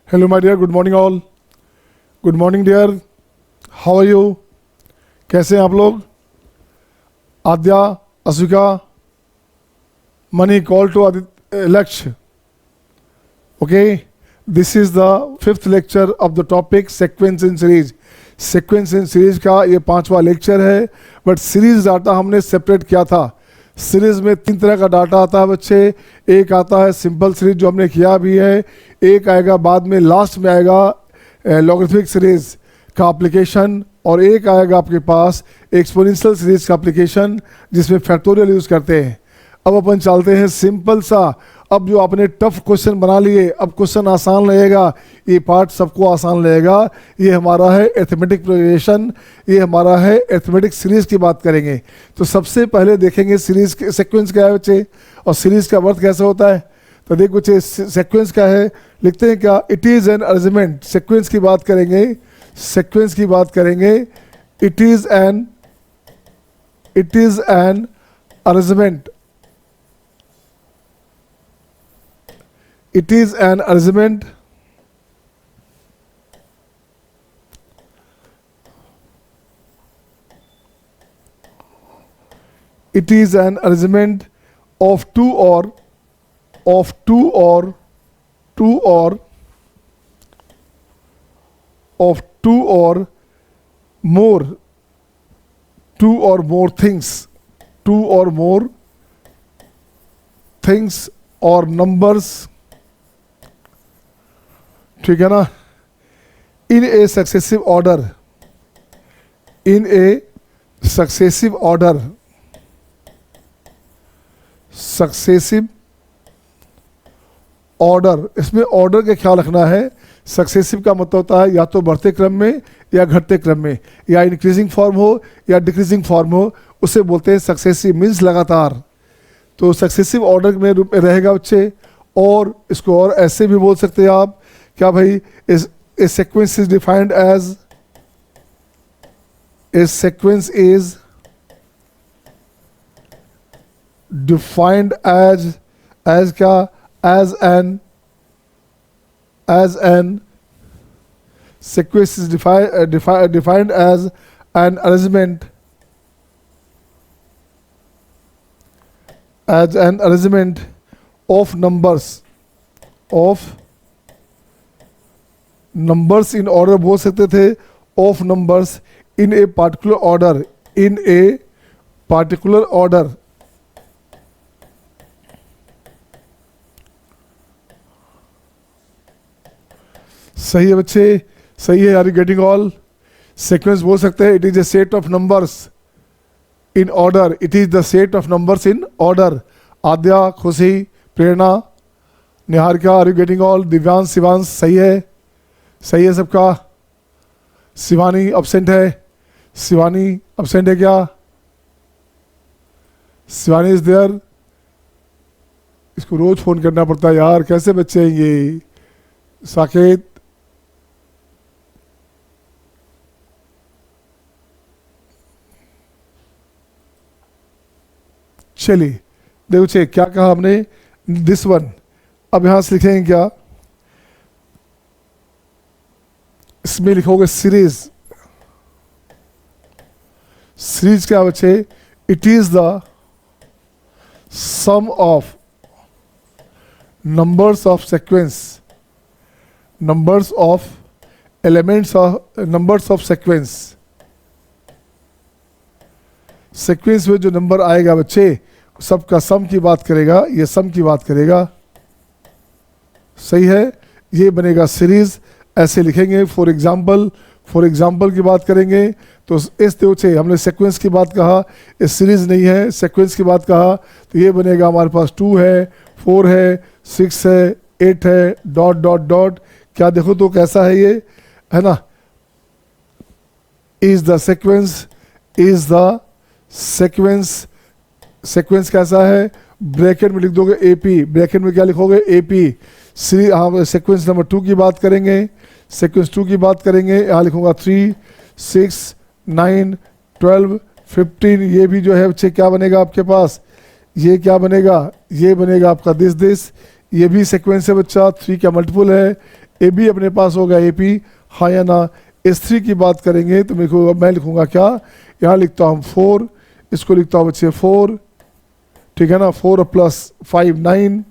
Hello my dear, good morning all. Good morning dear, how are you? कैसे हैं आप लोग? Aadya, Ashvika, Mani, call to Lakshya. Okay, this is the fifth lecture of the topic sequence in series. Sequence in series का ये 5वां lecture है, but series data हमने separate किया था। सीरीज में 3 तरह का डाटा आता है बच्चे। एक आता है सिंपल सीरीज जो हमने किया भी है, एक आएगा बाद में, लास्ट में आएगा लॉगरिथमिक सीरीज का एप्लीकेशन, और एक आएगा आपके पास एक्सपोनेंशियल सीरीज का एप्लीकेशन जिसमें फैक्टोरियल यूज़ करते हैं। अब अपन चलते हैं सिंपल सा। अब जो आपने टफ क्वेश्चन बना लिए, अब क्वेश्चन आसान लगेगा, ये पार्ट सबको आसान लगेगा। ये हमारा है अरिथमेटिक प्रोग्रेशन, ये हमारा है अरिथमेटिक सीरीज की बात करेंगे। तो सबसे पहले देखेंगे सीरीज के सीक्वेंस क्या है बच्चे, और सीरीज का वर्थ कैसे होता है। तो देखो बच्चे, सीक्वेंस क्या है, लिखते हैं क्या, it is an arrangement. Sequence की बात करेंगे, सीक्वेंस की बात करेंगे, it is an arrangement. It is an arrangement of two or more things or numbers, ठीक है ना, in a successive order, in a successive order, successive order. इसमें ऑर्डर का ख्याल रखना है। सक्सेसिव का मतलब होता है या तो बढ़ते क्रम में या घटते क्रम में, या इंक्रीजिंग फॉर्म हो या डिक्रीजिंग फॉर्म हो, उसे बोलते हैं सक्सेसिव, मीन्स लगातार। तो सक्सेसिव ऑर्डर में रूप में रहेगा बच्चे। और इसको और ऐसे भी बोल सकते हैं आप, क्या भाई, a sequence is defined as, a sequence is defined as क्या, as an sequence is defined as an arrangement, of numbers in order बोल सकते थे, of numbers in a particular order, सही है बच्चे, सही है, are you getting all. Sequence बोल सकते हैं, it is a set of numbers in order, it is the set of numbers in order. Aadya, Khushi, Prerna, Niharika, are you getting all. Divyansh, Shivansh, सही है, सही है सबका। शिवानी अब्सेंट है, शिवानी अब्सेंट है क्या? Shivani is there. इसको रोज फोन करना पड़ता है यार, कैसे बच्चे हैं ये। साकेत, चलिए देखो चे क्या कहा हमने, दिस वन। अब यहां से लिखेंगे क्या, इसमें लिखोगे सीरीज। सीरीज क्या बच्चे, it is the sum of numbers of sequence, numbers of elements of numbers of sequence. Sequence में जो नंबर आएगा बच्चे, सबका सम की बात करेगा, ये सम की बात करेगा, सही है, ये बनेगा सीरीज। ऐसे लिखेंगे। फॉर एग्जाम्पल की बात करेंगे तो इस देव से हमने सीक्वेंस की बात कहा, इस सीरीज नहीं है, सीक्वेंस की बात कहा, तो ये बनेगा हमारे पास 2 है, 4 है, 6 है, 8 है, डॉट डॉट डॉट। क्या देखो तो कैसा है ये, है ना, इज द सीक्वेंस कैसा है, ब्रैकेट में लिख दोगे AP, ब्रैकेट में क्या लिखोगे AP। हाँ, सीक्वेंस नंबर 2 की बात करेंगे, सीक्वेंस 2 की बात करेंगे, यहाँ लिखूंगा 3, 6, 9, 12, 15। ये भी जो है बच्चे क्या बनेगा आपके पास, ये क्या बनेगा, ये बनेगा आपका दिस। ये भी सीक्वेंस है बच्चा, 3 का मल्टीपल है, ए बी अपने पास होगा ए पी, हाँ या ना। S3 की बात करेंगे तो मैं लिखूंगा क्या, यहाँ लिखता हूँ 4, इसको लिखता हूँ बच्चे 4, ठीक है ना। 4 प्लस 5 9,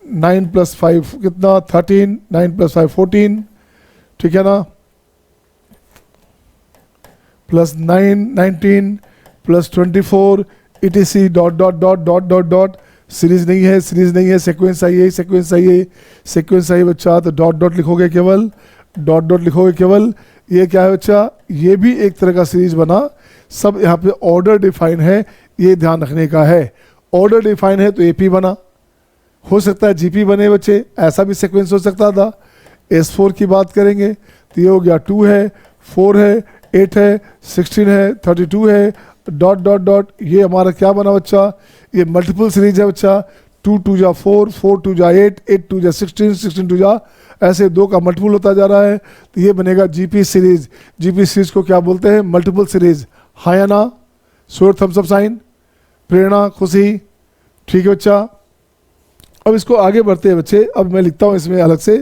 9 प्लस 5 कितना 13, 9 प्लस 5 14, ठीक है ना। Plus 9 19 plus 24 etc dot dot dot dot dot dot. Series नहीं है, सीरीज नहीं है, सीक्वेंस चाहिए, सीक्वेंस चाहिए, सीक्वेंस चाहिए बच्चा, तो डॉट डॉट लिखोगे केवल, डॉट डॉट लिखोगे केवल। ये क्या है बच्चा, ये भी एक तरह का सीरीज बना। सब यहाँ पे ऑर्डर डिफाइन है, ये ध्यान रखने का है। ऑर्डर डिफाइन है तो एपी बना, हो सकता है जीपी बने बच्चे, ऐसा भी सीक्वेंस हो सकता था। S4 की बात करेंगे तो ये हो गया 2 है, 4 है, 8 है, 16 है, 32 है, डॉट डॉट डॉट। ये हमारा क्या बना बच्चा, ये मल्टीपल सीरीज है बच्चा। 2 2 जा 4, 4 2 जा 8, 8 2 जा 16, 16 2 जा, ऐसे 2 का मल्टीपल होता जा रहा है, तो ये बनेगा जीपी सीरीज। जीपी सीरीज को क्या बोलते हैं, मल्टीपल सीरीज, हाँ या ना। शोर थम्स अप साइन, प्रेरणा, खुशी, ठीक है बच्चा। अब इसको आगे बढ़ते हैं बच्चे, अब मैं लिखता हूँ इसमें अलग से,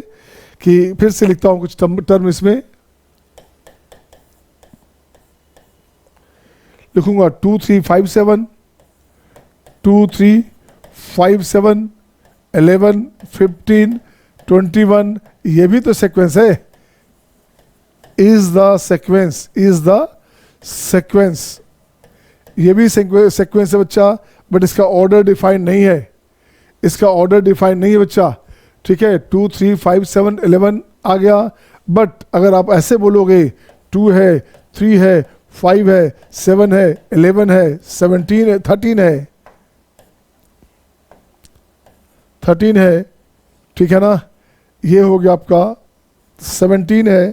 कि फिर से लिखता हूँ कुछ टर्म इसमें लिखूंगा 2 3 5 7, 2 3 5 7, 11 15 21, ये भी तो सीक्वेंस है। Is the sequence, is the sequence, ये भी सीक्वेंस है बच्चा, बट इसका ऑर्डर डिफाइन नहीं है, इसका ऑर्डर डिफाइन नहीं है बच्चा, ठीक है। 2 3 5 7 11 आ गया, बट अगर आप ऐसे बोलोगे 2 है, 3 है, 5 है, 7 है, 11 है, 17 है, 13 है, 13 है, ठीक है ना। ये हो गया आपका 17 है,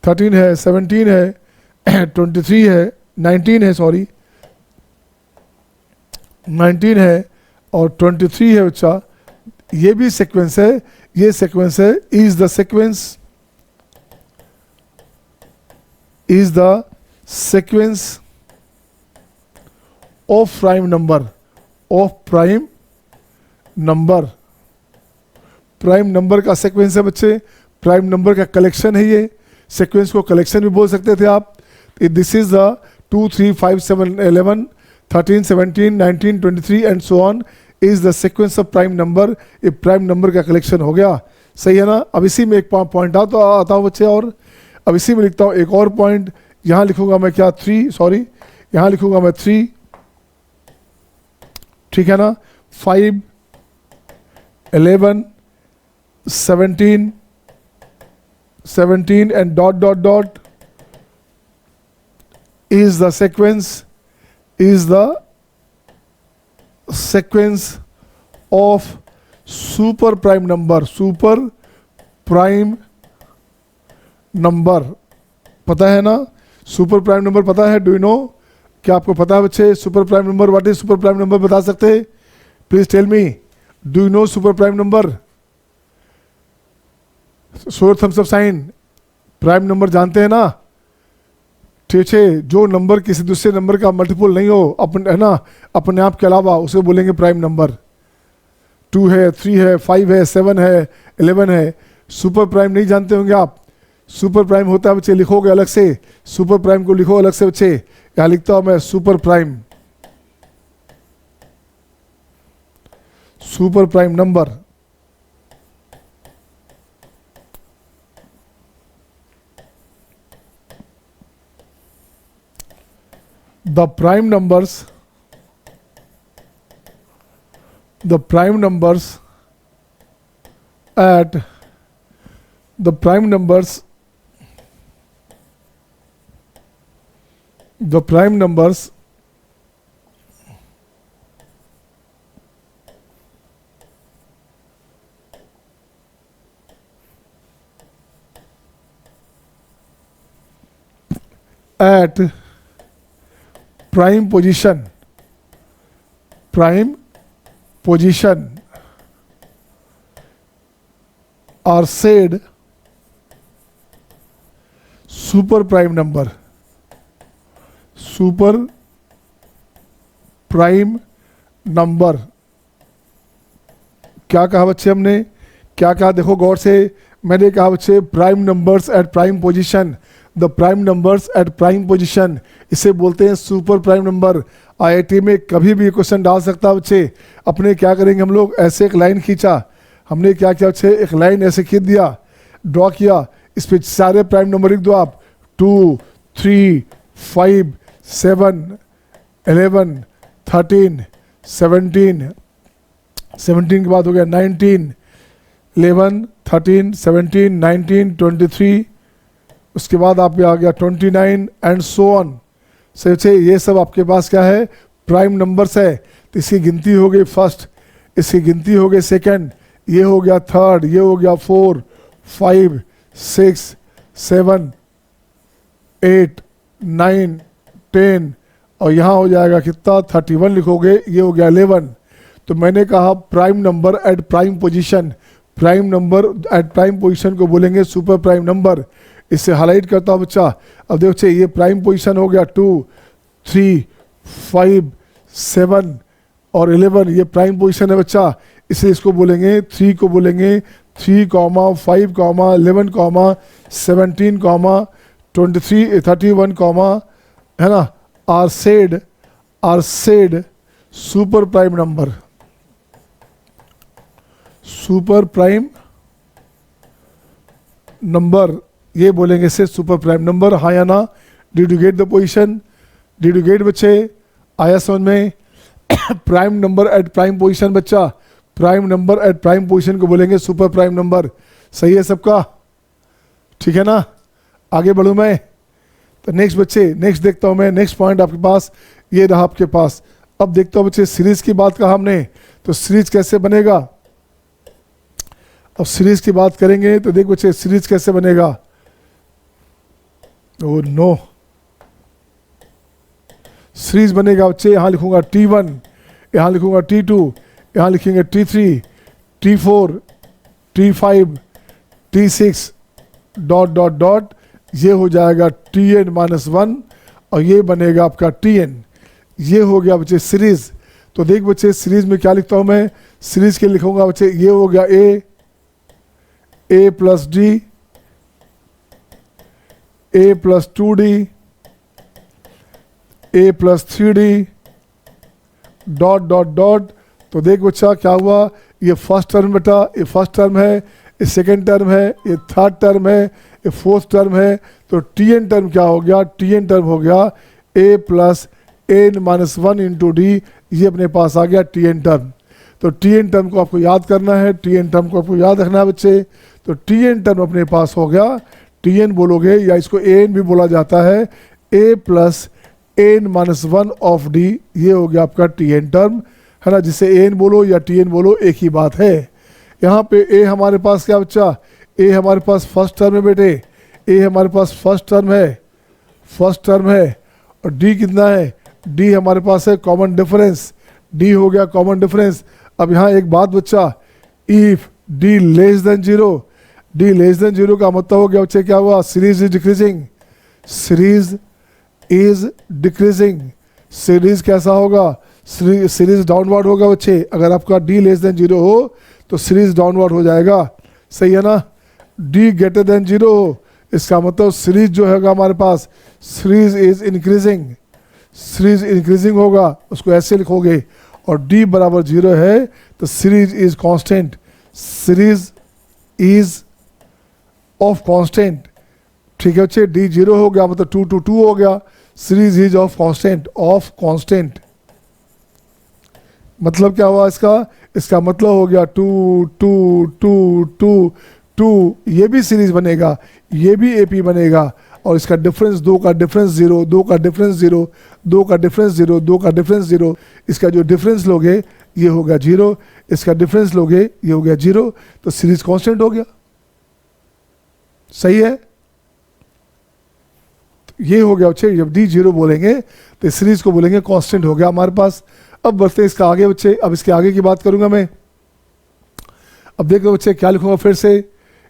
13 है, 17 है, 23 है, 19 है, सॉरी 19 है और 23 है बच्चा। ये भी सीक्वेंस है, ये सीक्वेंस है। Is the sequence, is the sequence of prime number, of prime number. Prime number का सीक्वेंस है बच्चे, प्राइम नंबर का कलेक्शन है ये। सीक्वेंस को कलेक्शन भी बोल सकते थे आप। This is the 2 3 5 7 11 13 17 19 23 and so on is the sequence of prime number. ये प्राइम नंबर का कलेक्शन हो गया, सही है ना। अब इसी में एक पॉइंट आता हूँ बच्चे, और अब इसी में लिखता हूँ एक और पॉइंट। यहाँ लिखूंगा मैं क्या 3, सॉरी यहाँ लिखूंगा मैं 3, ठीक है ना। 5 11 17 17 and dot dot dot is the sequence, is the sequence of super prime number, super prime number। पता है ना सुपर प्राइम नंबर, पता है, डू यू नो, क्या आपको पता है बच्चे super prime number, what is super prime number, बता सकते हैं? Please tell me, do you know super prime number? Show thumbs up sign, prime number जानते हैं ना, ठीक है। जो नंबर किसी दूसरे नंबर का मल्टीपल नहीं हो, अपन है ना, अपने आप के अलावा, उसे बोलेंगे प्राइम नंबर। 2 है, 3 है, 5 है, 7 है, 11 है। सुपर प्राइम नहीं जानते होंगे आप। सुपर प्राइम होता है बच्चे, लिखोगे अलग से, सुपर प्राइम को लिखो अलग से बच्चे। यहाँ लिखता हूं मैं super prime, super prime number. The prime numbers, the prime numbers at the prime numbers, the prime numbers at prime position, prime position are said super prime number, super prime number। क्या कहा बच्चे हमने, क्या कहा देखो गौर से, मैंने कहा बच्चे prime numbers at prime position, the prime numbers at prime position, इसे बोलते हैं सुपर प्राइम नंबर। आईआईटी में कभी भी क्वेश्चन डाल सकता है बच्चे। अपने क्या करेंगे हम लोग, ऐसे एक लाइन खींचा, हमने क्या किया बच्चे, एक लाइन ऐसे खींच दिया, ड्रॉ किया, इस पे सारे प्राइम नंबर लिख दो आप, 2, 3, 5, 7, 11, 13, 17, 17 के बाद हो गया 19, 11, 13, 17, 19, 23, उसके बाद आप आ गया 29 एंड सो ऑन। से ये सब आपके पास क्या है, प्राइम नंबर्स है। तो इसकी गिनती हो गई फर्स्ट, इसकी गिनती हो गई सेकंड, ये हो गया थर्ड, ये हो गया 4, 5, 6, 7, 8, 9, 10 और यहाँ हो जाएगा कितना 31 लिखोगे, ये हो गया 11। तो मैंने कहा prime number at prime position, prime number at prime position को बोलेंगे सुपर प्राइम नंबर। इससे हाईलाइट करता हूँ बच्चा। अब देखो ये प्राइम पोजीशन हो गया 2, 3, 5, 7 और 11, ये प्राइम पोजीशन है बच्चा। इसलिए इसको बोलेंगे 3 को बोलेंगे 3, 5, 11, 17, 23, 31, है ना, are said super prime number, super prime number, ये बोलेंगे से सुपर प्राइम नंबर। हाँ या ना, did you get the position, did you get बच्चे, आया समझ में। Prime number at prime position बच्चा, prime number at prime position को बोलेंगे सुपर प्राइम नंबर। सही है सबका, ठीक है ना। आगे बढ़ूं मैं, तो नेक्स्ट बच्चे, नेक्स्ट देखता हूं मैं, नेक्स्ट पॉइंट आपके पास ये रहा आपके पास। अब देखता हूं बच्चे, सीरीज की बात कहा हमने, तो सीरीज कैसे बनेगा। अब सीरीज की बात करेंगे तो देख बच्चे सीरीज कैसे बनेगा। ओ नो, सीरीज बनेगा बच्चे, यहां लिखूंगा T1, यहां लिखूंगा T2, यहां लिखेंगे T3, T4, T5, T6 dot dot dot, ये हो जाएगा Tn-1 और ये बनेगा आपका Tn। ये हो गया बच्चे सीरीज। तो देख बच्चे सीरीज में क्या लिखता हूं मैं, सीरीज के लिखूंगा बच्चे, ये हो गया A plus D, A plus 2D, A plus 3D dot dot dot. तो देख बच्चा क्या हुआ, ये फर्स्ट टर्म बेटा, ये फर्स्ट टर्म है, ये सेकेंड टर्म है, ये थर्ड टर्म है, ये फोर्थ टर्म है। तो Tn टर्म क्या हो गया, Tn टर्म हो गया A plus n-1 into D, ये अपने पास आ गया Tn टर्म। तो Tn टर्म को आपको याद करना है, Tn टर्म को आपको याद रखना है बच्चे। तो Tn टर्म अपने पास हो गया, Tn बोलोगे या इसको An भी बोला जाता है, A plus n-1 of D, ये हो गया आपका Tn टर्म, है ना। जिसे An बोलो या Tn बोलो एक ही बात है। यहाँ पे A हमारे पास क्या बच्चा, A हमारे पास फर्स्ट टर्म है बेटे, A हमारे पास फर्स्ट टर्म है, फर्स्ट टर्म है। और D कितना है, D हमारे पास है कॉमन डिफरेंस, D हो गया कॉमन डिफरेंस। अब यहाँ एक बात बच्चा, if D less than 0, D less than 0 का मतलब हो गया बच्चे क्या हुआ, series is decreasing, series is decreasing. Series कैसा होगा, सीरीज डाउनवर्ड होगा बच्चे। अगर आपका D लेस देन 0 हो तो सीरीज डाउनवर्ड हो जाएगा, सही है ना। D ग्रेटर देन 0 हो, इसका मतलब सीरीज जो होगा हमारे पास, series is increasing, series increasing होगा, उसको ऐसे लिखोगे। और D बराबर 0 है तो series is constant, series is of constant, ठीक है बच्चे। D 0 हो गया मतलब 2 to 2 हो गया, series is of constant, of constant. मतलब क्या हुआ इसका, इसका मतलब हो गया 2 2 2 2 2, ये भी सीरीज बनेगा, ये भी AP बनेगा। और इसका डिफरेंस 2 का डिफरेंस 0, 2 का डिफरेंस 0, 2 का डिफरेंस 0, 2 का डिफरेंस 0, इसका जो डिफरेंस लोगे ये हो गया 0, इसका डिफरेंस लोगे ये हो गया 0, तो सीरीज कांस्टेंट हो गया, सही है। ये हो गया बच्चे, जब D 0 बोलेंगे तो सीरीज को बोलेंगे कांस्टेंट हो गया हमारे पास। अब बढ़ते इसका आगे बच्चे, अब इसके आगे की बात करूंगा मैं। अब देखो बच्चे क्या लिखूंगा, फिर से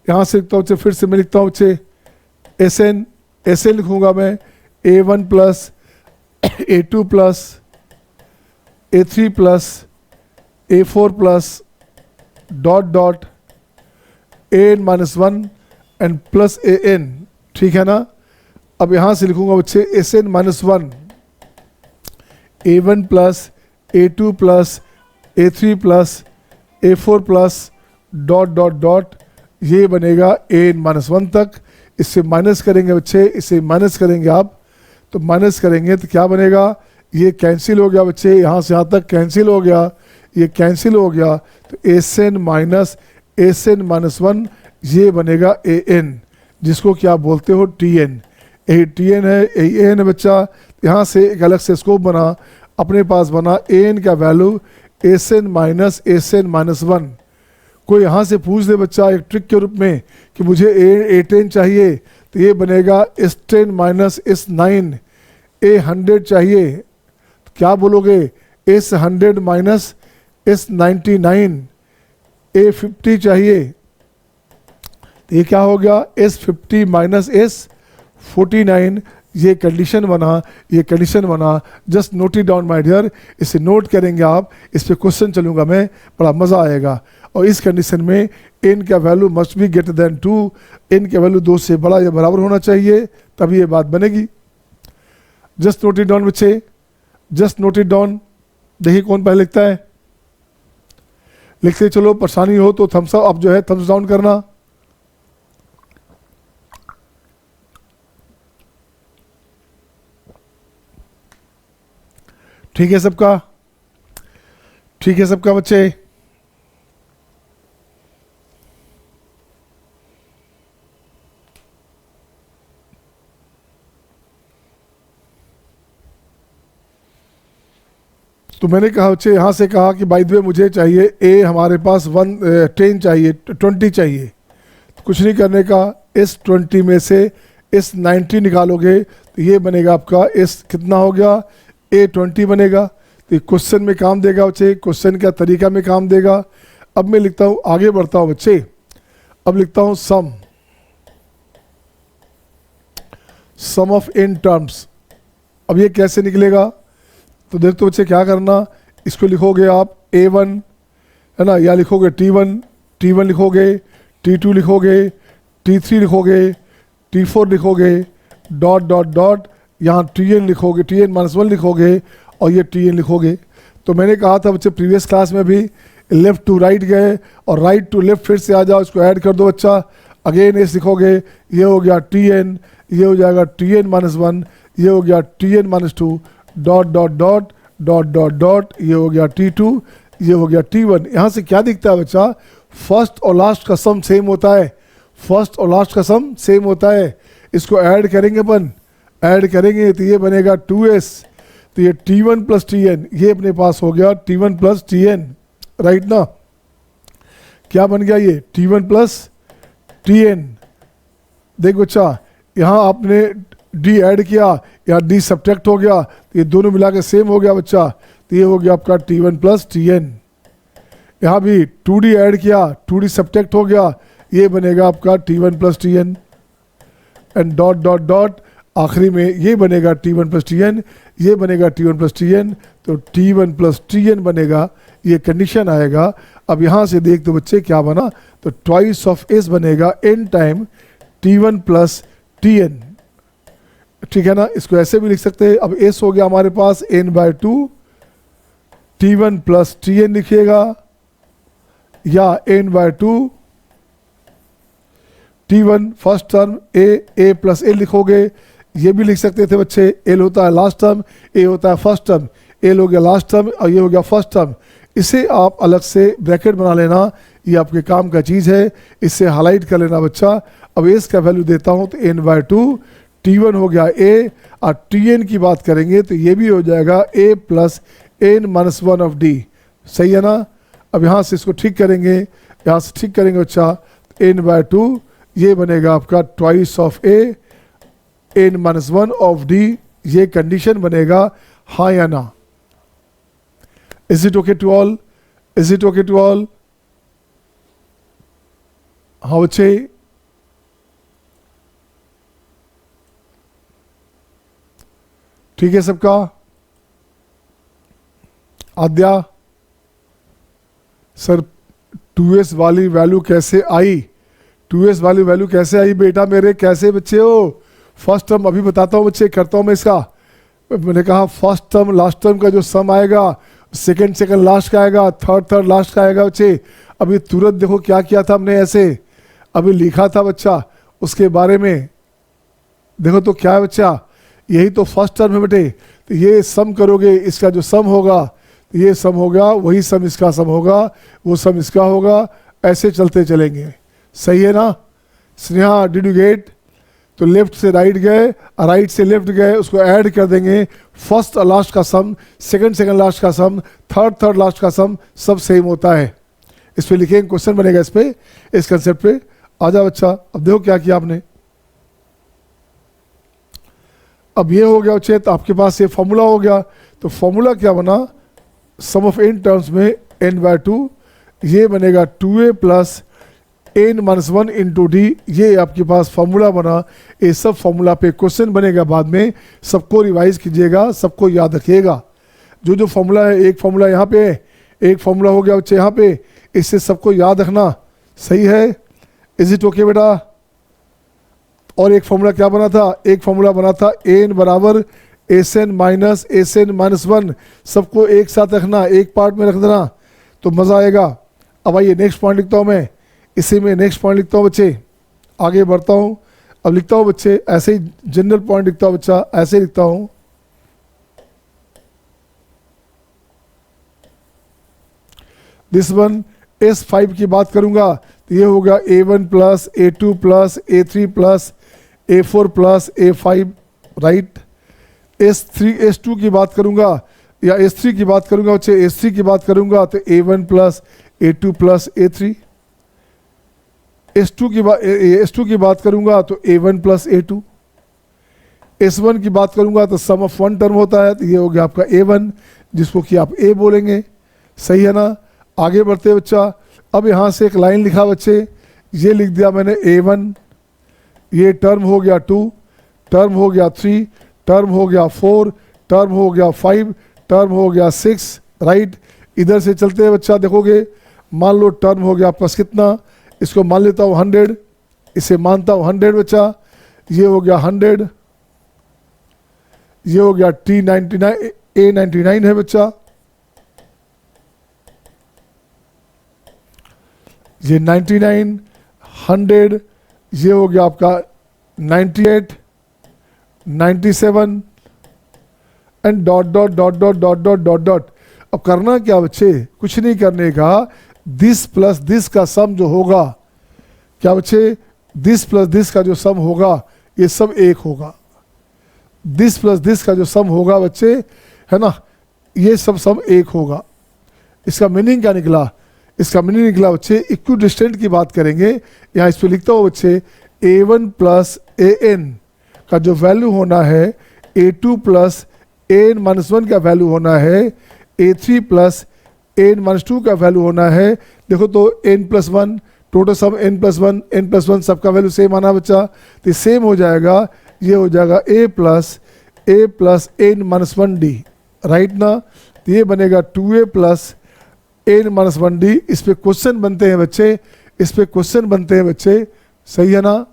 यहाँ से लिखता हूँ बच्चे, फिर से मैं लिखता हूँ बच्चे SN, ऐसे लिखूंगा मैं A1 plus A2 plus A3 plus A4 plus dot dot an minus one and plus A N, ठीक है ना। अब यहाँ से लिखूंगा बच्चे S N minus one, A one plus A two plus A three plus A four plus dot dot dot, ये बनेगा ए एन माइनस वन तक। इससे माइनस करेंगे बच्चे, इससे माइनस करेंगे आप, तो माइनस करेंगे तो क्या बनेगा, ये कैंसिल हो गया बच्चे, यहाँ से यहाँ तक कैंसिल हो गया, ये कैंसिल हो गया, तो एस एन माइनस वन ये बनेगा ए एन, जिसको क्या बोलते हो टी एन। यही टी एन है, यही ए एन है बच्चा। यहाँ से एक अलग से स्कोप बना, अपने पास बना ए एन का value S N minus one. कोई यहाँ से पूछ दे बच्चा एक ट्रिक के रूप में कि मुझे ए टेन चाहिए, तो ये बनेगा S ten minus S nine. A hundred चाहिए तो क्या बोलोगे, S hundred minus S ninety nine. A fifty चाहिए तो ये क्या हो गया, S fifty minus S forty nine. ये कंडीशन बना, just note it down my dear. इसे नोट करेंगे आप, इस पे क्वेश्चन चलूंगा मैं, बड़ा मज़ा आएगा। और इस कंडीशन में n का value must be greater than 2, n का वैल्यू 2 से बड़ा या बराबर होना चाहिए, तभी ये बात बनेगी। जस्ट नोट इट डाउन बच्चे, जस्ट नोट इट डाउन। देखिए कौन पहले लिखता है, लिखते चलो, परेशानी हो तो थम्स अप जो है थम्स डाउन करना। ठीक है सबका, ठीक है सबका बच्चे। तो मैंने कहा बच्चे, यहाँ से कहा कि बाय द वे मुझे चाहिए ए, हमारे पास 10 चाहिए, 20 चाहिए। तो कुछ नहीं करने का, इस 20 में से इस 90 निकालोगे तो ये बनेगा आपका इस कितना हो गया, A20 बनेगा। तो ये क्वेश्चन में काम देगा बच्चे, क्वेश्चन का तरीका में काम देगा। अब मैं लिखता हूँ, आगे बढ़ता हूँ बच्चे, अब लिखता हूँ सम ऑफ n टर्म्स। अब ये कैसे निकलेगा, तो देखो बच्चे क्या करना, इसको लिखोगे आप A1 है ना, या लिखोगे T1 लिखोगे, T2 लिखोगे, T3 लिखोगे, T4 लिखोगे, डॉट डॉट डॉट, यहाँ Tn लिखोगे, Tn माइनस वन लिखोगे और ये Tn लिखोगे। तो मैंने कहा था बच्चे प्रीवियस क्लास में भी, लेफ्ट टू राइट गए और राइट टू लेफ्ट फिर से आ जाओ, इसको ऐड कर दो बच्चा। अगेन एस लिखोगे, ये हो गया Tn, ये हो जाएगा Tn माइनस वन, ये हो गया Tn minus two, dot dot dot dot dot dot, ये हो गया T2, ये हो गया T1। यहाँ से क्या दिखता है बच्चा, फर्स्ट और लास्ट का सम सेम होता है, फर्स्ट और लास्ट का सम सेम होता है। इसको ऐड करेंगे अपन, ऐड करेंगे तो ये बनेगा 2s, तो ये T1 प्लस Tn, ये अपने पास हो गया T1 प्लस Tn, राइट ना। क्या बन गया ये T1 प्लस Tn। देख बच्चा, यहाँ आपने d ऐड किया, यहाँ d सब्ट्रैक्ट हो गया, तो ये दोनों मिला के सेम हो गया बच्चा, तो ये हो गया आपका T1 प्लस Tn। यहाँ भी 2d ऐड किया, 2d सब्ट्रैक्ट हो गया, ये बनेगा आपका T1 plus Tn and dot dot dot, आखिरी में ये बनेगा T1 प्लस Tn, ये बनेगा T1 प्लस Tn, तो T1 प्लस Tn बनेगा, ये कंडीशन आएगा। अब यहाँ से देख दो बच्चे क्या बना, तो ट्वाइस ऑफ s बनेगा n time T1 plus Tn, ठीक है ना। इसको ऐसे भी लिख सकते हैं। अब s हो गया हमारे पास n/2, T1 प्लस Tn लिखिएगा, या n/2 T1 first term a plus a लिखोगे, ये भी लिख सकते थे बच्चे, l होता है लास्ट टर्म, a होता है फर्स्ट टर्म, l हो गया लास्ट टर्म और ये हो गया फर्स्ट टर्म। इसे आप अलग से ब्रैकेट बना लेना, ये आपके काम का चीज़ है, इससे हाईलाइट कर लेना बच्चा। अब s का वैल्यू देता हूँ तो n/2, T1 हो गया a, और Tn की बात करेंगे तो ये भी हो जाएगा a plus n minus one of d, सही है ना। अब यहाँ से इसको ठीक करेंगे, यहाँ से ठीक करेंगे बच्चा, n/2 ये बनेगा आपका twice of a, n minus one of d, ये कंडीशन बनेगा, हाँ या ना। Is it okay to all, is it okay to all, हाँ बच्चे। ठीक है सबका। आद्या सर 2s वाली वैल्यू कैसे आई, 2s वाली वैल्यू कैसे आई बेटा मेरे, कैसे बच्चे हो? फर्स्ट टर्म अभी बताता हूँ बच्चे, करता हूँ मैं इसका। मैंने कहा फर्स्ट टर्म लास्ट टर्म का जो सम आएगा, सेकंड लास्ट का आएगा, थर्ड लास्ट का आएगा बच्चे। अभी तुरंत देखो क्या किया था हमने, ऐसे अभी लिखा था बच्चा उसके बारे में। देखो तो क्या है बच्चा, यही तो फर्स्ट टर्म है बेटे। तो ये सम करोगे, इसका जो सम होगा ये सम होगा, वही सम इसका सम होगा, वो सम इसका होगा, ऐसे चलते चलेंगे। सही है ना स्नेहा, डिड यू गेट? तो लेफ्ट से राइट गए, राइट से लेफ्ट गए, उसको ऐड कर देंगे। फर्स्ट और लास्ट का सम, सेकंड लास्ट का सम, थर्ड लास्ट का सम, सब सेम होता है। इस पे लिखेंगे, क्वेश्चन बनेगा इस पे, इस कंसेप्ट पे। आजा बच्चा, अब देखो क्या किया आपने। अब ये हो गया बच्चे, तो आपके पास ये फॉर्मूला हो गया। तो फॉर्मूला क्या बना, सम ऑफ n टर्म्स में n/2, ये बनेगा 2a plus n-1 into D. ये आपके पास फॉर्मूला बना। ये सब फॉर्मूला पे क्वेश्चन बनेगा बाद में, सबको रिवाइज कीजिएगा, सबको याद रखिएगा। जो जो फॉर्मूला है, एक फॉर्मूला यहाँ पे है, एक फॉर्मूला हो गया बच्चे यहाँ पे, इससे सबको याद रखना। सही है, इज इट ओके बेटा? और एक फॉर्मूला क्या बना था, एक फॉर्मूला बना था n बराबर Sn माइनस Sn-1। सबको एक साथ रखना, एक पार्ट में रख देना तो मज़ा आएगा। अब आइए नेक्स्ट पॉइंट लिखता हूँ मैं, इसी में नेक्स्ट पॉइंट लिखता हूँ बच्चे, आगे बढ़ता हूँ। अब लिखता हूँ बच्चे ऐसे ही, जनरल पॉइंट लिखता हूँ बच्चा, ऐसे लिखता हूँ। दिस वन S5 की बात करूंगा तो ये होगा A1 plus A2 plus A3 plus A4 plus A5, right. S2 की बात करूंगा या S3 की बात करूंगा बच्चे, S3 की बात करूंगा तो A1 plus A2 plus A3। S2 की बात करूंगा तो A1 प्लस A2। S1 की बात करूंगा तो सम ऑफ वन टर्म होता है, तो ये हो गया आपका A1, जिसको कि आप A बोलेंगे। सही है ना? आगे बढ़ते बच्चा। अब यहाँ से एक लाइन लिखा बच्चे, ये लिख दिया मैंने A1, ये टर्म हो गया 2, टर्म हो गया 3, टर्म हो गया 4, टर्म हो गया 5, टर्म हो गया 6, राइट। इधर से चलते हैं बच्चा, देखोगे मान लो टर्म हो गया आपका कितना, इसको मान लेता हूँ 100, इसे मानता हूँ 100 बच्चा। ये हो गया 100, ये हो गया T99, A99 है बच्चा, ये 99, 100, ये हो गया आपका 98, 97 and dot dot dot dot dot dot dot dot. अब करना क्या बच्चे, कुछ नहीं करने का, दिस प्लस दिस का सम जो होगा, क्या बच्चे, दिस प्लस दिस का जो सम होगा ये सब एक होगा। दिस प्लस दिस का जो सम होगा बच्चे, है ना, ये सब सम एक होगा। इसका मीनिंग क्या निकला, इसका मीनिंग निकला बच्चे, इक्विडिस्टेंट की बात करेंगे। यहाँ इस पे लिखता हूँ बच्चे, A1 प्लस AN का जो वैल्यू होना है, A2 प्लस AN-1 का वैल्यू होना है, A3 प्लस AN-2 का वैल्यू होना है। देखो तो n+1, टोटल सम n+1 सबका वैल्यू सेम आना बच्चा, तो सेम हो जाएगा। ये हो जाएगा A प्लस N-1D, राइट ना। तो ये बनेगा 2A प्लस N-1D। इस पे क्वेश्चन बनते हैं बच्चे, इस पे क्वेश्चन बनते हैं बच्चे। सही है ना?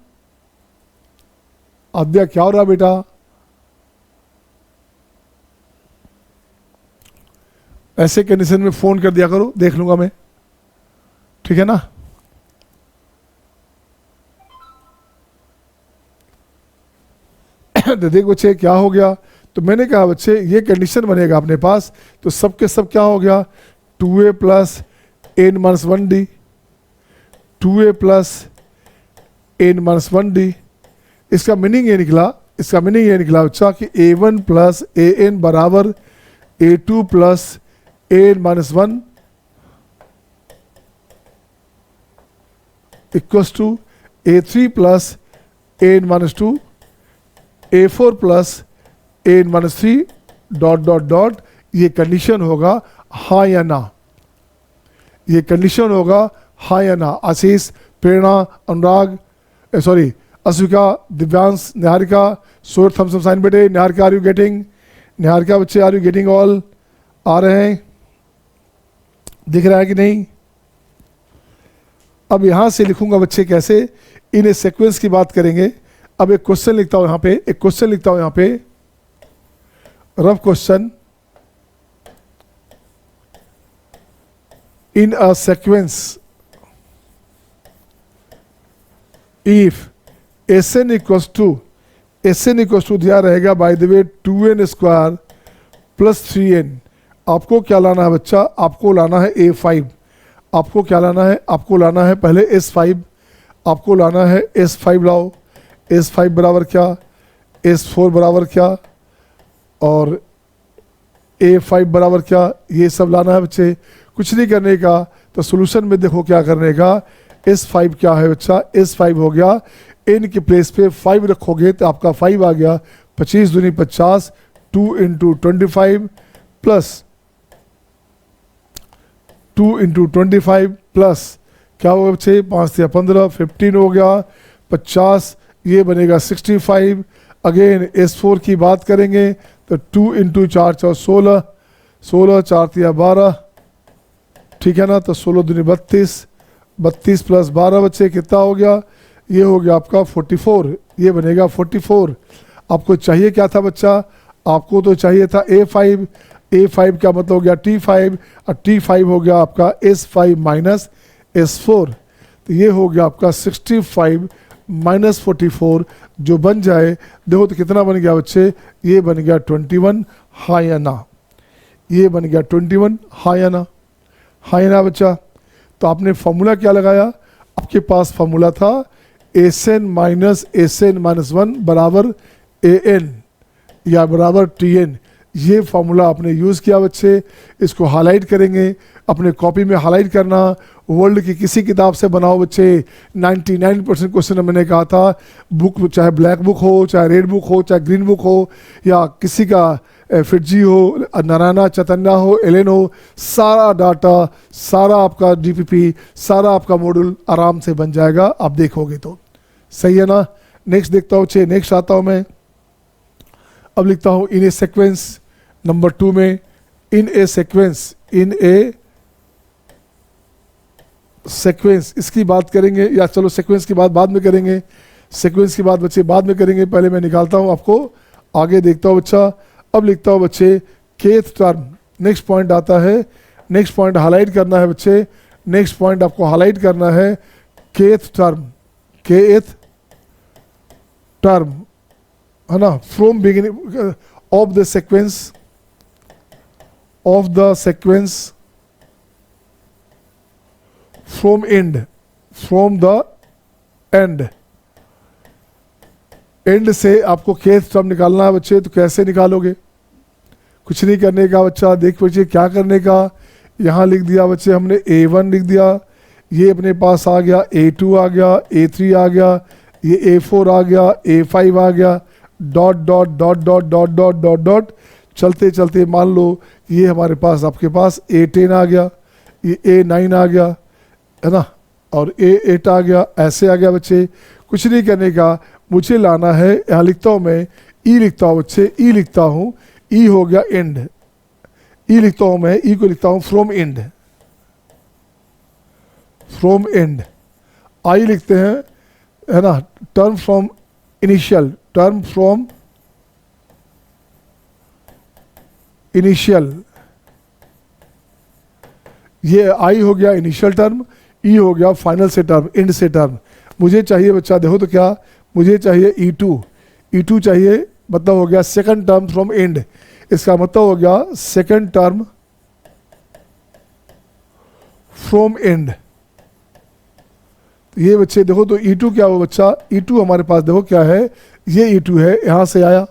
आद्या क्या हो रहा बेटा? ऐसे कंडीशन में फोन कर दिया करो, देख लूंगा मैं, ठीक है ना। तो देख बच्चे क्या हो गया, तो मैंने कहा बच्चे ये कंडीशन बनेगा अपने पास, तो सब के सब क्या हो गया, 2A plus N-1D, 2A plus N-1D। इसका मीनिंग ये निकला, इसका मीनिंग ये निकला बच्चा कि A1 प्लस AN बराबर A2 plus AN-1 equals to A3 plus AN-2, A4 plus AN-3 dot dot dot. ये कंडीशन होगा हाँ या ना, ये कंडीशन होगा हाँ या ना। Ashish, Prerna, Anurag, sorry Ashvika, Divyansh, Niharika, show thumbs up sign बेटे। Niharika are you getting, Niharika बच्चे आर यू गेटिंग ऑल, आ रहे हैं, दिख रहा है कि नहीं? अब यहाँ से लिखूंगा बच्चे कैसे, इन ए सीक्वेंस की बात करेंगे। अब एक क्वेश्चन लिखता हूँ यहाँ पे, एक क्वेश्चन लिखता हूँ यहाँ पे, rough question. In a sequence if Sn equals to दिया रहेगा by the way 2n square plus 3n। आपको क्या लाना है बच्चा, आपको लाना है A5। आपको क्या लाना है, आपको लाना है पहले S5, आपको लाना है S5 लाओ। S5 बराबर क्या, S4 बराबर क्या, और A5 बराबर क्या, ये सब लाना है बच्चे। कुछ नहीं करने का, तो सोल्यूशन में देखो क्या करने का। S5 क्या है बच्चा, S5 हो गया, n के प्लेस पे 5 रखोगे तो आपका 5 आ गया, 25 दूनी 50, 2 इंटू 25 प्लस 2 इंटू 25 प्लस क्या होगा बच्चे, 5 या 15, 15 हो गया, 50, ये बनेगा 65। अगेन S4 की बात करेंगे तो 2 इंटू 4 16, 16 4 या 12, ठीक है ना। तो 16 दूनी 32, 32 प्लस 12 बच्चे कितना हो गया, ये हो गया आपका 44, ये बनेगा 44। आपको चाहिए क्या था बच्चा, आपको तो चाहिए था A5। A5 का मतलब हो गया T5, और T5 हो गया आपका S5 माइनस S4। तो ये हो गया आपका 65 माइनस 44, जो बन जाए, देखो तो कितना बन गया बच्चे, ये बन गया 21। हाँ या ना, ये बन गया 21। हाँ या ना, हाँ या ना बच्चा। तो आपने फॉर्मूला क्या लगाया, आपके पास फॉर्मूला था Sn माइनस Sn-1 बराबर An या बराबर Tn। ये फार्मूला आपने यूज़ किया बच्चे। इसको हाईलाइट करेंगे, अपने कॉपी में हाईलाइट करना, वर्ल्ड की किसी किताब से बनाओ बच्चे। 99% क्वेश्चन मैंने कहा था, बुक चाहे ब्लैक बुक हो, चाहे रेड बुक हो, चाहे ग्रीन बुक हो, या किसी का फिटजी हो, नारायणा चैतन्य हो, एलेन हो, सारा डाटा, सारा आपका डीपीपी, सारा आपका मॉड्यूल आराम से बन जाएगा, आप देखोगे तो। सही है ना। नेक्स्ट देखता हूँ, नेक्स्ट आता हूँ मैं। अब लिखता हूँ इन ए सीक्वेंस नंबर 2 में, इन ए सीक्वेंस, इन ए सीक्वेंस, इसकी बात करेंगे, या चलो सीक्वेंस की बात बाद में करेंगे। सीक्वेंस की बात बच्चे बाद में करेंगे, पहले मैं निकालता हूँ आपको, आगे देखता हूँ बच्चा। अब लिखता हूँ बच्चे केथ टर्म। नेक्स्ट पॉइंट आता है, नेक्स्ट पॉइंट हाईलाइट करना है बच्चे। नेक्स्ट पॉइंट आपको हाईलाइट करना है केथ टर्म, केथ टर्म, है ना। From beginning of the sequence, of the sequence, from and, from the end, and से आपको केथ टर्म निकालना है बच्चे। तो कैसे निकालोगे, कुछ नहीं करने का बच्चा। देख बच्चे क्या करने का, यहाँ लिख दिया बच्चे हमने A1 लिख दिया, ये अपने पास आ गया, A2 आ गया, A3 आ गया, ये A4 आ गया, A5 आ गया, dot dot dot dot dot dot dot dot, चलते चलते मान लो ये हमारे पास, आपके पास A10 आ गया, ये A9 आ गया, है ना, और A8 आ गया, ऐसे आ गया बच्चे। कुछ नहीं करने का, मुझे लाना है, यहाँ लिखता हूँ मैं E लिखता हूँ बच्चे, E लिखता हूँ, E हो गया एंड, E लिखता हूँ मैं, E को लिखता हूँ from and, from and. I लिखते हैं, है ना, term from initial, term from initial, ये I हो गया इनिशियल टर्म, E हो गया फाइनल से टर्म, एंड से टर्म। मुझे चाहिए बच्चा, देखो तो क्या, मुझे चाहिए E2, E2 चाहिए, मतलब हो गया सेकंड टर्म फ्रॉम एंड। इसका मतलब हो गया सेकंड टर्म फ्रॉम एंड। ये बच्चे देखो तो E2 क्या हुआ बच्चा, E2 हमारे पास देखो क्या है, ये E2 है, यहाँ से आया।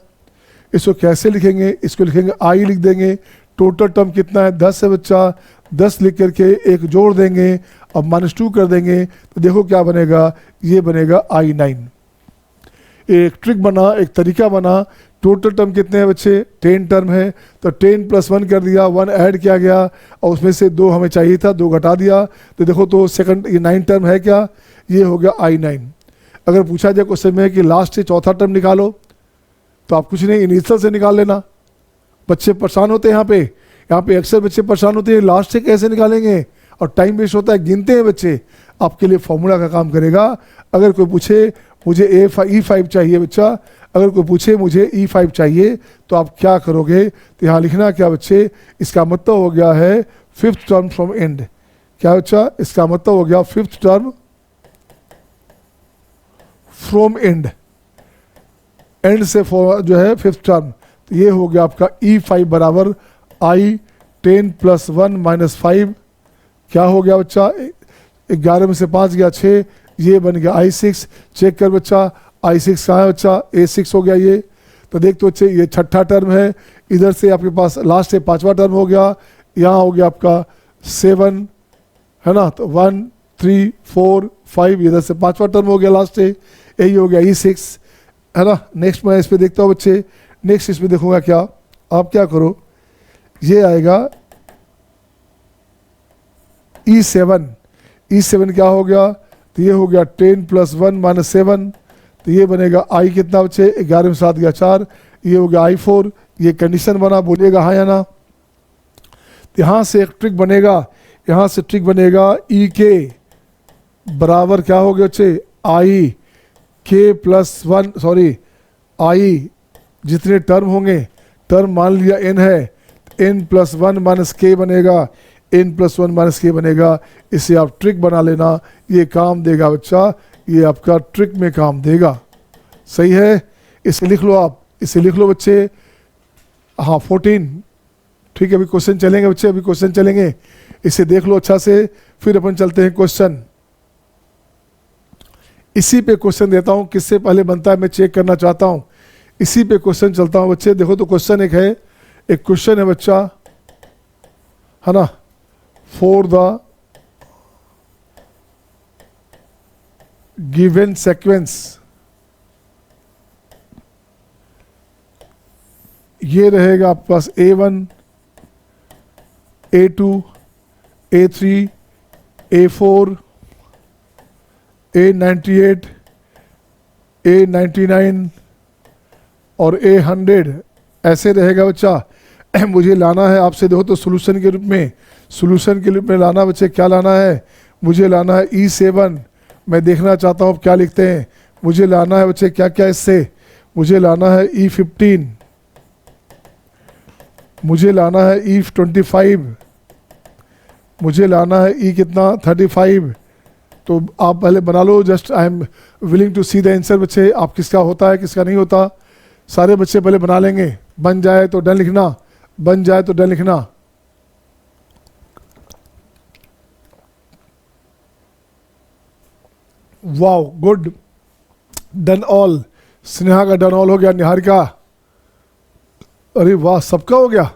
इसको कैसे लिखेंगे, इसको लिखेंगे I लिख देंगे। टोटल टर्म कितना है, 10 है बच्चा, 10 लिख करके एक जोड़ देंगे, अब -2 कर देंगे, तो देखो क्या बनेगा, ये बनेगा I9। एक ट्रिक बना, एक तरीका बना। टोटल टर्म कितने हैं बच्चे, 10 टर्म है, तो 10 + 1 कर दिया, 1 ऐड किया गया, और उसमें से 2 हमें चाहिए था, 2 घटा दिया, तो देखो तो सेकंड, ये 9 टर्म है क्या, ये हो गया I9। अगर पूछा जाए क्वेश्चन में कि लास्ट से चौथा टर्म निकालो, तो आप कुछ नहीं, इनिशियल से निकाल लेना। बच्चे परेशान होते हैं यहाँ पे अक्सर बच्चे परेशान होते हैं, लास्ट से कैसे निकालेंगे, और टाइम वेस्ट होता है, गिनते हैं बच्चे, आपके लिए फॉर्मूला का काम करेगा। अगर कोई पूछे मुझे E5 चाहिए बच्चा, अगर कोई पूछे मुझे E5 चाहिए तो आप क्या करोगे, तो यहाँ लिखना क्या बच्चे, इसका मतलब हो गया है फिफ्थ टर्म फ्रॉम एंड। क्या बच्चा, इसका मतलब हो गया fifth term from and, and से जो है फिफ्थ टर्म, तो ये हो गया आपका E5 बराबर I10 + 1 - 5, क्या हो गया बच्चा, 11 में से 5 गया 6, ये बन गया I6। चेक कर बच्चा, I6 कहाँ है बच्चा, A6 हो गया ये। तो देख तो बच्चे ये छठा टर्म है, इधर से आपके पास लास्ट से पांचवा टर्म हो गया, यहाँ हो गया आपका 7 है ना, तो 1 3 4 5, इधर से पांचवा टर्म हो गया लास्ट से, यही हो गया E6 है ना। नेक्स्ट मैं इस पे देखता हूँ बच्चे, नेक्स्ट इसमें देखूंगा क्या, आप क्या करो, ये आएगा E7 क्या हो गया, तो ये हो गया 10 + 1 - 7, तो ये बनेगा I कितना बच्चे, 11 में 7 गया 4, ये हो गया I4। ये कंडीशन बना, बोलिएगा हाँ या ना। तो यहाँ से एक ट्रिक बनेगा, यहाँ से ट्रिक बनेगा E के बराबर क्या हो गया बच्चे, I k + 1 सॉरी I जितने टर्म होंगे, टर्म मान लिया n है, n + 1 - k बनेगा, n + 1 - k बनेगा। इसे आप ट्रिक बना लेना, ये काम देगा बच्चा, ये आपका ट्रिक में काम देगा, सही है। इसे लिख लो आप, इसे लिख लो बच्चे, हाँ 14, ठीक है। अभी क्वेश्चन चलेंगे बच्चे, अभी क्वेश्चन चलेंगे, इसे देख लो अच्छा से, फिर अपन चलते हैं क्वेश्चन। इसी पे क्वेश्चन देता हूँ, किससे पहले बनता है मैं चेक करना चाहता हूँ, इसी पे क्वेश्चन चलता हूँ बच्चे। देखो तो क्वेश्चन एक क्वेश्चन है बच्चा, है ना, फॉर द गिवन सीक्वेंस, ये रहेगा आपके पास A1 A2 A3 A4 A98 A99 और A100, ऐसे रहेगा बच्चा। मुझे लाना है आपसे, देखो तो सॉल्यूशन के रूप में, सॉल्यूशन के रूप में लाना बच्चे, क्या लाना है, मुझे लाना है E7। मैं देखना चाहता हूँ क्या लिखते हैं, मुझे लाना है बच्चे क्या क्या इससे, मुझे लाना है E15, मुझे लाना है E25, मुझे लाना है E कितना 35। तो आप पहले बना लो, just I am willing to see the answer बच्चे, आप किसका होता है किसका नहीं होता, सारे बच्चे पहले बना लेंगे, बन जाए तो डन लिखना, बन जाए तो डन लिखना। Wow good, done all, Sneha का डन ऑल हो गया, निहारिका, अरे वाह सबका हो गया,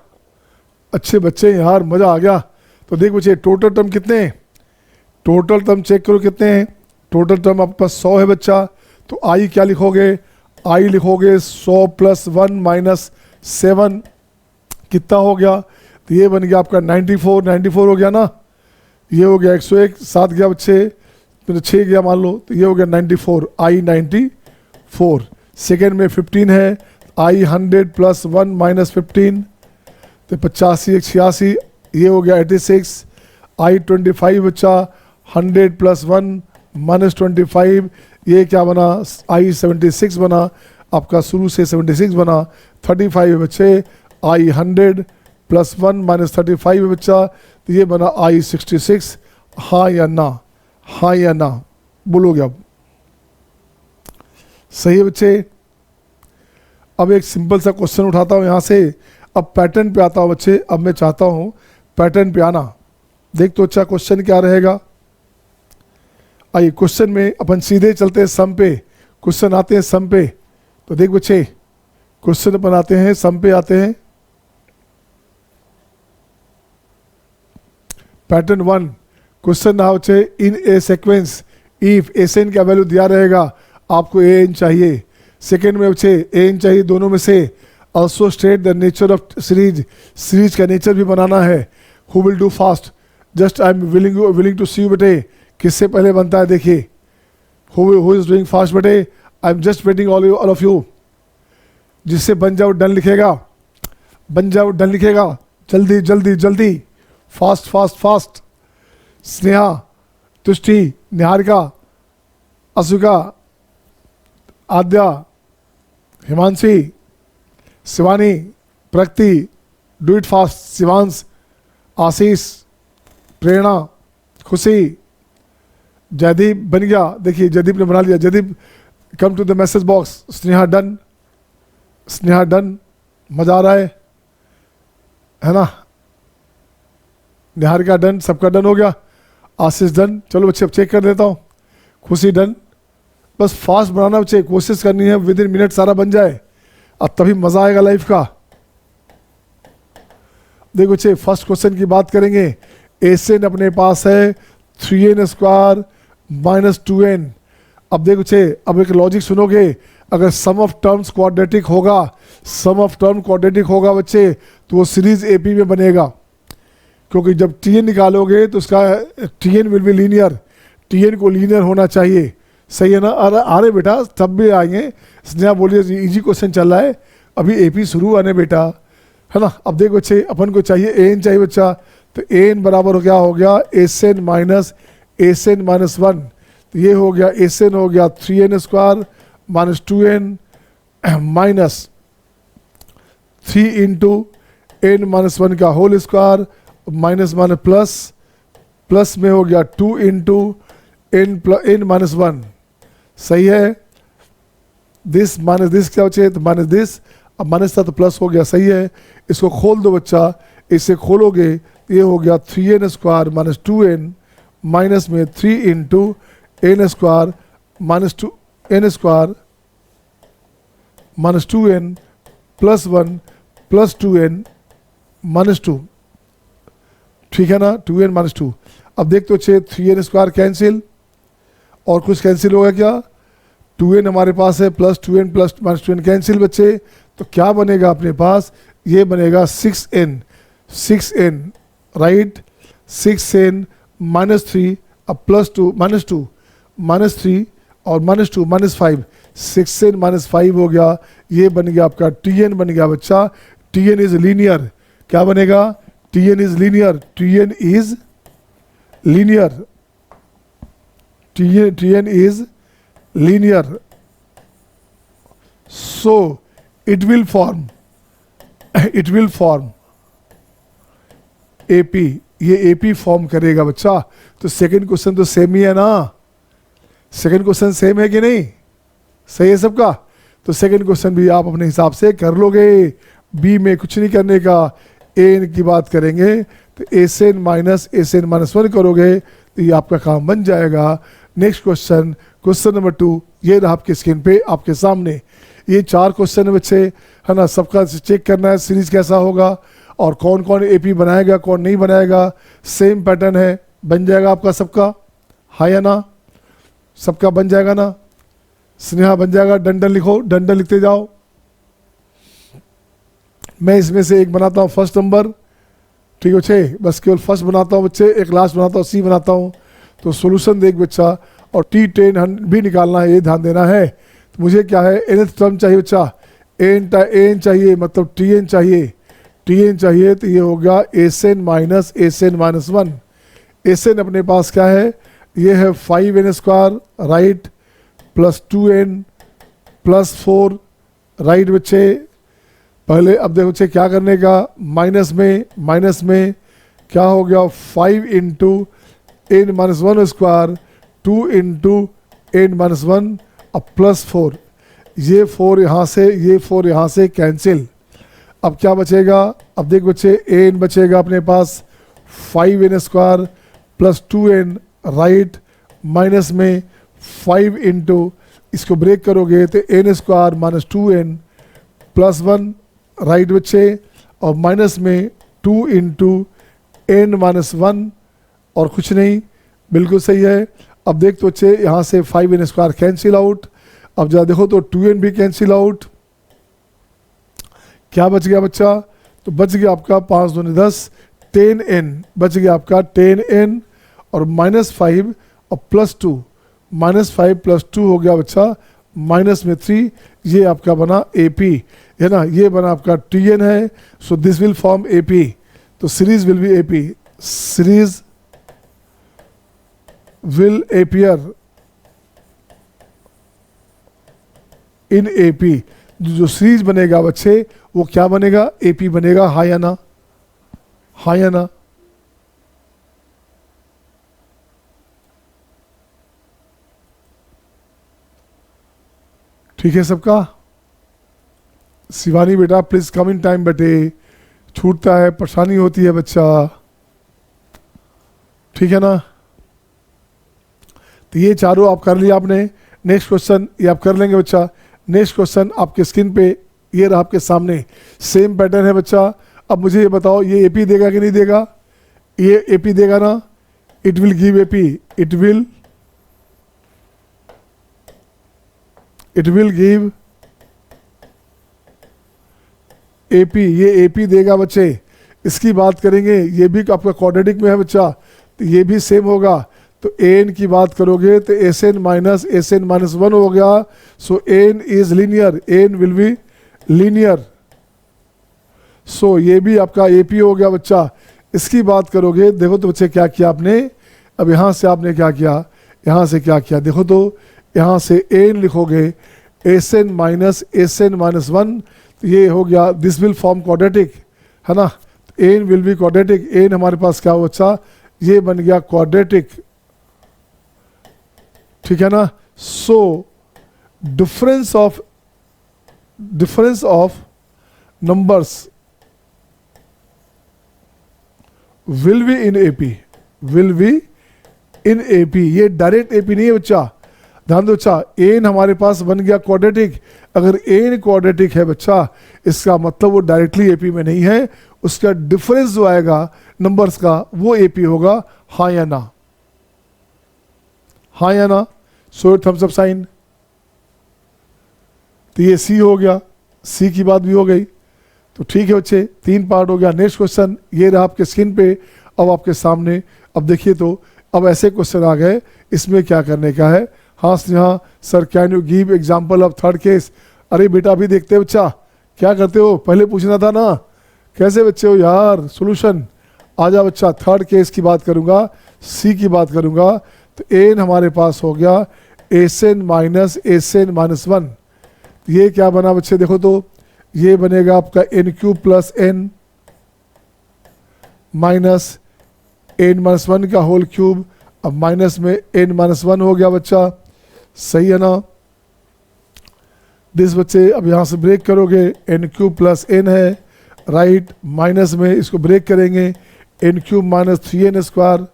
अच्छे बच्चे यार, मजा आ गया। तो देख बच्चे टोटल टर्म कितने हैं, टोटल टर्म चेक करो कितने हैं, टोटल टर्म आपके पास 100 है बच्चा। तो आई क्या लिखोगे, आई लिखोगे 100 + 1 - 7, कितना हो गया, तो ये बन गया आपका 94 हो गया ना, ये हो गया 101, 7 गया बच्चे, तो 6 गया मान लो, तो ये हो गया 94, I 94। सेकेंड में 15 है, I 100 + 1 - 15, तो 85 1 86, ये हो गया 86। I 25 बच्चा 100 + 1 - 25, ये क्या बना, I 76 बना, आपका शुरू से 76 बना। 35 है बच्चे, I 100 + 1 - 35 है बच्चा, तो ये बना I 66। हाँ या ना, हाँ या ना बोलोगे अब, सही है बच्चे। अब एक सिंपल सा क्वेश्चन उठाता हूँ यहाँ से, अब पैटर्न पे आता हूँ बच्चे, अब मैं चाहता हूँ पैटर्न पे आना। देख तो अच्छा क्वेश्चन क्या रहेगा, आइए क्वेश्चन में अपन सीधे चलते हैं सम पे, क्वेश्चन आते हैं सम पे। तो देख बच्चे क्वेश्चन अपन आते हैं सम पे, आते हैं पैटर्न 1। क्वेश्चन ना बच्चे, इन ए सीक्वेंस इफ एन का वैल्यू दिया रहेगा, आपको एन चाहिए। सेकेंड में बच्चे एन चाहिए दोनों में से। Also state the nature of series, series का नेचर भी बनाना है। Who will do fast, just I am willing to see you बेटे, किससे पहले बनता है देखिए, हु इज डूइंग फास्ट बेटे, आई am just waiting all of you. जिससे बन जाओ डन लिखेगा, बन जाओ डन लिखेगा, जल्दी जल्दी जल्दी, fast fast fast. Sneha, Tushti, Niharika, Ashoka, Aadya, Himanshi, Shivani, Pragati, do it fast, Shivansh, Ashish, Prerna, Khushi, Jaideep बन गया, देखिए जयदीप ने बना लिया। Jaideep come to the message box. Sneha done, Sneha done, मजा आ रहा है ना। निहारिका डन, सबका डन हो गया। आशीष डन, चलो बच्चे अब चेक कर देता हूँ। खुशी डन, बस फास्ट बनाना बच्चे, कोशिश करनी है विद इन मिनट सारा बन जाए, अब तभी मजा आएगा लाइफ का। देखो बच्चे फर्स्ट क्वेश्चन की बात करेंगे। एसएन अपने पास है 3n स्क्वायर माइनस 2n। अब देखो बच्चे, अब एक लॉजिक सुनोगे, अगर सम ऑफ टर्म्स क्वाड्रेटिक होगा, सम ऑफ टर्म क्वाड्रेटिक होगा बच्चे, तो वो सीरीज एपी में बनेगा, क्योंकि जब टीएन निकालोगे तो उसका TN will be linear, TN को लीनियर होना चाहिए, सही है ना। अरे बेटा तब भी आएंगे। स्नेहा बोलिए इजी क्वेश्चन चल रहा है, अभी एपी शुरू आने बेटा, है ना। अब देखो बच्चे अपन को चाहिए एन चाहिए बच्चा, तो एन बराबर क्या हो गया, एसएन माइनस 1, तो ये हो गया एसएन हो गया 3n square minus 2n minus 3 into n minus 1 का whole square minus minus plus, plus में हो गया 2 इंटू n माइनस 1, सही है। दिस माइनस दिस क्या बचे, तो माइनस दिस, अब माइनस था तो प्लस हो गया, सही है। इसको खोल दो बच्चा, इसे खोलोगे ये हो गया 3n square minus 2n minus में 3 into n square minus 2n square minus 2n plus 1 plus 2n minus 2, ठीक है ना, 2n माइनस 2। अब देख तो 3n स्क्वायर कैंसिल, और कुछ कैंसिल होगा क्या, 2n हमारे पास है plus 2n plus minus 2n cancel बच्चे, तो क्या बनेगा अपने पास, ये बनेगा 6n राइट, 6n माइनस 3, अब प्लस 2 माइनस 3 और माइनस 2 माइनस 5, 6n माइनस 5 हो गया, ये बन गया आपका tn बन गया बच्चा। tn इज लीनियर, क्या बनेगा, tn is linear, tn is linear, tn is linear, so it will form AP, ये AP फॉर्म करेगा बच्चा। तो सेकंड क्वेश्चन तो सेम ही है ना, सेकंड क्वेश्चन सेम है कि नहीं, सही है सबका। तो सेकंड क्वेश्चन भी आप अपने हिसाब से कर लोगे, बी में कुछ नहीं करने का। एन की बात करेंगे तो एसएन माइनस 1 करोगे तो ये आपका काम बन जाएगा। नेक्स्ट क्वेश्चन, क्वेश्चन नंबर 2, ये रहा आपके स्क्रीन पे आपके सामने। ये 4 क्वेश्चन है बच्चे, है ना, सबका चेक करना है सीरीज कैसा होगा और कौन कौन एपी बनाएगा कौन नहीं बनाएगा। सेम पैटर्न है, बन जाएगा आपका सबका, हाँ या ना, सबका बन जाएगा ना। स्नेहा बन जाएगा, डंडन लिखो, डंडन लिखते जाओ। मैं इसमें से एक बनाता हूँ फर्स्ट नंबर, ठीक है बच्चे, बस केवल फर्स्ट बनाता हूँ बच्चे, एक लास्ट बनाता हूँ, सी बनाता हूँ। तो सॉल्यूशन देख बच्चा, और T10 भी निकालना है, ये ध्यान देना है। तो मुझे क्या है, nth टर्म चाहिए बच्चा, n चाहिए, मतलब Tn चाहिए, तो ये हो गया Sn माइनस 1। Sn अपने पास क्या है, ये है 5n square right, plus 2n plus 4 right बच्चे। पहले अब देखो बच्चे क्या करने का, माइनस में क्या हो गया, 5 into n minus 1 square, 2 into n minus 1 अब प्लस 4, ये 4 यहाँ से, ये 4 यहाँ से कैंसिल। अब क्या बचेगा, अब देख बच्चे n बचेगा अपने पास 5n square plus 2n right, minus में 5 इंटू, इसको ब्रेक करोगे तो n square minus 2n plus 1 right बच्चे, और माइनस में 2 इंटू n माइनस 1 और कुछ नहीं, बिल्कुल सही है। अब देख तो बच्चे यहाँ से 5n स्क्वायर कैंसिल आउट, अब जरा देखो तो 2n भी कैंसिल आउट, क्या बच गया बच्चा, तो बच गया आपका 5 दूनी 10, 10n बच गया आपका 10n, और माइनस 5 और प्लस 2, माइनस 5 प्लस 2 हो गया बच्चा माइनस में 3, ये आपका बना AP है ना, ये बना आपका Tn है। So this will form AP, तो series will be AP, series will appear in AP। जो सीरीज बनेगा बच्चे वो क्या बनेगा, AP बनेगा। हाँ या ना, हाँ या ना। ठीक है सबका। शिवानी बेटा प्लीज कम इन टाइम बेटे, छूटता है परेशानी होती है बच्चा, ठीक है ना। तो ये चारों आप कर लिया आपने। नेक्स्ट क्वेश्चन ये आप कर लेंगे बच्चा। नेक्स्ट क्वेश्चन आपके स्क्रीन पे ये रहा आपके सामने, सेम पैटर्न है बच्चा। अब मुझे ये बताओ ये एपी देगा कि नहीं देगा, ये एपी देगा ना, it will give AP, it will give AP, ये एपी देगा बच्चे। इसकी बात करेंगे, ये भी आपका क्वाड्रेटिक में है बच्चा, तो ये भी सेम होगा। तो एन की बात करोगे तो एस एन माइनस वन हो गया। So N is linear, N will be linear. So ये भी आपका एपी हो गया बच्चा। इसकी बात करोगे, देखो तो बच्चे क्या किया आपने, अब यहाँ से आपने क्या किया, यहाँ से क्या किया, देखो तो यहाँ से एन लिखोगे, एस एन माइनस वन, तो ये हो गया, दिस विल फॉर्म क्वाड्रेटिक, है ना। N will be quadratic, N हमारे पास क्या हो बच्चा, ये बन गया क्वाड्रेटिक, ठीक है ना। So difference of numbers will be in AP, will be in AP. ये डायरेक्ट एपी नहीं है बच्चा, ध्यान दो बच्चा। एन हमारे पास बन गया क्वाड्रेटिक, अगर एन क्वाड्रेटिक है बच्चा इसका मतलब वो डायरेक्टली एपी में नहीं है, उसका डिफरेंस जो आएगा नंबर्स का वो एपी होगा। हाँ या ना, हाँ या ना। So thumbs up sign. तो ये सी हो गया, सी की बात भी हो गई। तो ठीक है बच्चे, 3 पार्ट हो गया। नेक्स्ट क्वेश्चन ये रहा आपके स्क्रीन पे, अब आपके सामने। अब देखिए तो अब ऐसे क्वेश्चन आ गए, इसमें क्या करने का है। हाँ Sneha sir can you give example of third case. अरे बेटा अभी देखते हैं बच्चा, क्या करते हो, पहले पूछना था ना, कैसे बच्चे हो यार। सोल्यूशन आ जा बच्चा। थर्ड केस की बात करूंगा, सी की बात करूंगा। तो एन हमारे पास हो गया एस एन माइनस वन। ये क्या बना बच्चे, देखो तो ये बनेगा आपका N cube plus N minus N minus one का होल क्यूब। अब माइनस में एन माइनस वन हो गया बच्चा, सही है ना। दिस बच्चे अब यहाँ से ब्रेक करोगे, एन क्यूब प्लस एन है, राइट। माइनस में इसको ब्रेक करेंगे, N cube minus 3n square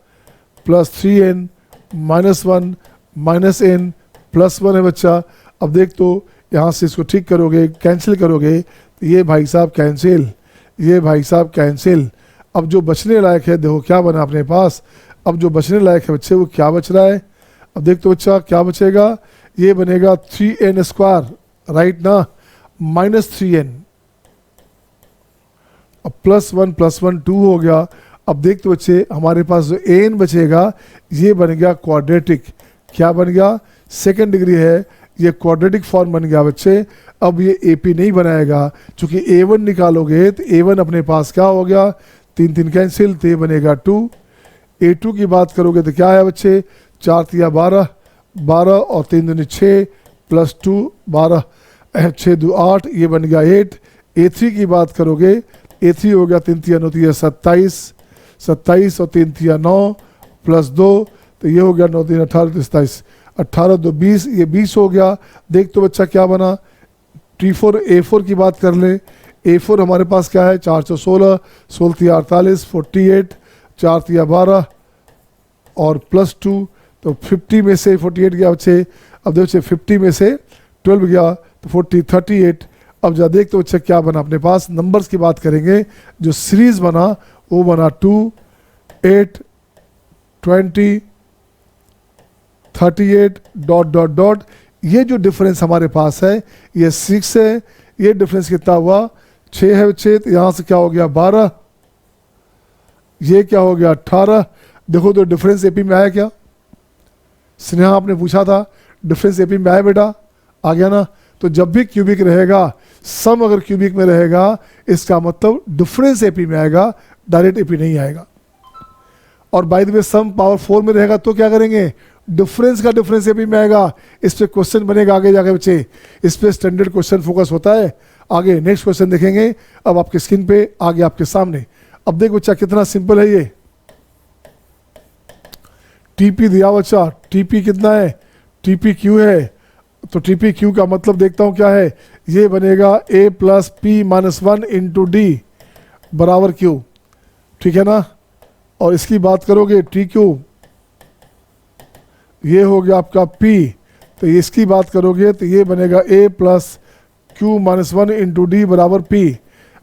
plus 3n minus one minus N plus one है बच्चा। अब देख तो यहाँ से इसको ठीक करोगे, कैंसिल करोगे, तो ये भाई साहब कैंसिल, ये भाई साहब कैंसिल। अब जो बचने लायक है देखो क्या बना अपने पास, अब जो बचने लायक है बच्चे वो क्या बच रहा है। अब देख तो बच्चा क्या बचेगा, ये बनेगा 3n स्क्वायर, राइट ना, माइनस 3n, अब प्लस वन 2 हो गया। अब देख तो बच्चे हमारे पास जो n बचेगा ये बन गया क्वाड्रेटिक। क्या बन गया, सेकंड डिग्री है, ये क्वाड्रेटिक फॉर्म बन गया बच्चे। अब ये एपी नहीं बनाएगा, क्योंकि a1 निकालोगे तो a1 अपने पास क्या हो गया, 3 कैंसिल, तो ये बनेगा 2। a2 की बात करोगे तो क्या है बच्चे, 4 तिया 12, 12 और 3 दूनी 6 प्लस 2 12, 6 2 8, ये बन गया 8। a3 की बात करोगे, a3 हो गया 3 तिया 9 तिया 27, 27 और 3 तिया 9 प्लस 2, तो ये हो गया 9 3 18 27, 18 2 20, ये 20 हो गया। देख तो बच्चा क्या बना, T4 A4 की बात कर ले। A4 हमारे पास क्या है, 416, 16 तिया 48, 48, 4 तिया 12 और प्लस 2, तो 50 में से 48 गया बच्चे। अब देखो 50 में से 12 गया तो 40 38। अब जा देख तो बच्चे क्या बना अपने पास, नंबर्स की बात करेंगे, जो सीरीज बना वो बना 2 8 20 38 डॉट डॉट डॉट। ये जो डिफरेंस हमारे पास है ये 6 है, ये डिफरेंस कितना हुआ 6 है बच्चे। तो यहाँ से क्या हो गया 12, ये क्या हो गया 18। देखो तो डिफरेंस एपी में आया क्या, स्नेहा आपने पूछा था डिफरेंस एपी में आया बेटा, आ गया ना। तो जब भी क्यूबिक रहेगा, सम अगर क्यूबिक में रहेगा इसका मतलब डिफरेंस एपी में आएगा, डायरेक्ट एपी नहीं आएगा। और by the way sum power 4 में रहेगा तो क्या करेंगे, डिफरेंस का डिफरेंस भी में आएगा, इस पे क्वेश्चन बनेगा आगे जाके बच्चे, इस पे स्टैंडर्ड क्वेश्चन फोकस होता है। आगे नेक्स्ट क्वेश्चन देखेंगे अब आपके स्क्रीन पे आगे आपके सामने। अब देख बच्चा कितना सिंपल है ये, टीपी दिया बच्चा, टीपी कितना है, टीपी क्यू है, तो टीपी क्यू का मतलब देखता हूं क्या है, ये बनेगा a plus P minus 1 into D बराबर क्यू, ठीक है ना। और इसकी बात करोगे टी क्यू, ये हो गया आपका P, तो इसकी बात करोगे तो ये बनेगा a plus Q minus 1 into D बराबर P।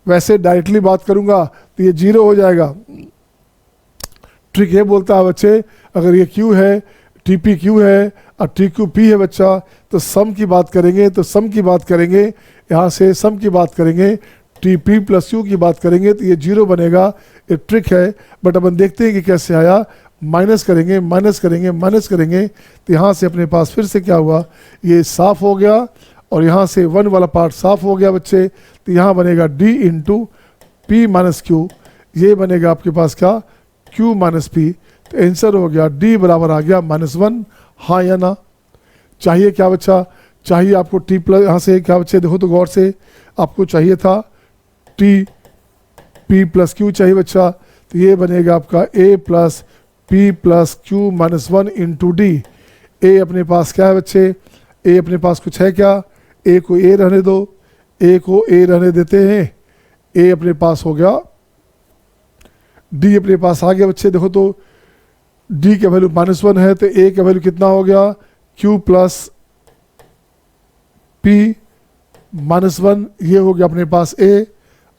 वैसे डायरेक्टली बात करूंगा तो ये 0 हो जाएगा। ट्रिक ये बोलता है बच्चे, अगर ये Q है, TP Q है और TQ P है बच्चा, तो सम की बात करेंगे, तो सम की बात करेंगे, यहाँ से सम की बात करेंगे, TP प्लस Q की बात करेंगे तो ये 0 बनेगा। ये ट्रिक है, बट अपन देखते हैं कि कैसे आया। माइनस करेंगे, माइनस करेंगे, माइनस करेंगे, तो यहाँ से अपने पास फिर से क्या हुआ, ये साफ हो गया और यहाँ से 1 वाला पार्ट साफ हो गया बच्चे, तो यहाँ बनेगा D into P minus Q, ये बनेगा आपके पास क्या, Q माइनस पी। तो आंसर हो गया D बराबर आ गया -1, हाँ या ना। चाहिए क्या बच्चा, चाहिए आपको T प्लस, यहाँ से क्या बच्चे देखो तो गौर से, आपको चाहिए था T P प्लस Q चाहिए बच्चा, तो ये बनेगा आपका A plus P plus Q minus 1 into D. ए अपने पास क्या है बच्चे, ए अपने पास कुछ है क्या, ए को ए रहने दो, ए को ए रहने देते हैं, ए अपने पास हो गया, डी अपने पास आ गया बच्चे। देखो तो डी का वैल्यू -1 है तो ए का वैल्यू कितना हो गया, Q प्लस P -1, ये हो गया अपने पास ए,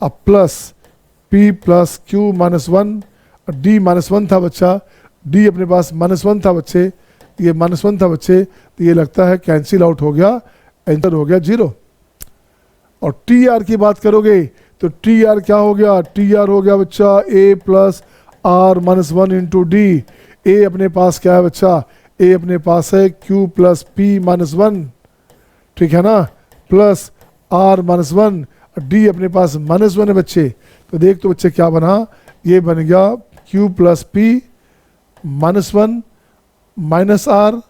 अब plus P plus Q -1, D -1 था बच्चा, D अपने पास -1 था बच्चे, ये -1 था बच्चे, तो ये लगता है कैंसिल आउट हो गया, आंसर हो गया 0। और टी आर की बात करोगे तो टी आर क्या हो गया, टी आर हो गया बच्चा A plus R -1 into D. ए अपने पास क्या है बच्चा, ए अपने पास है Q प्लस P -1, ठीक है ना, प्लस R -1, डी अपने पास -1 है बच्चे। तो देख तो बच्चे क्या बना, ये बन गया Q plus P -1 minus R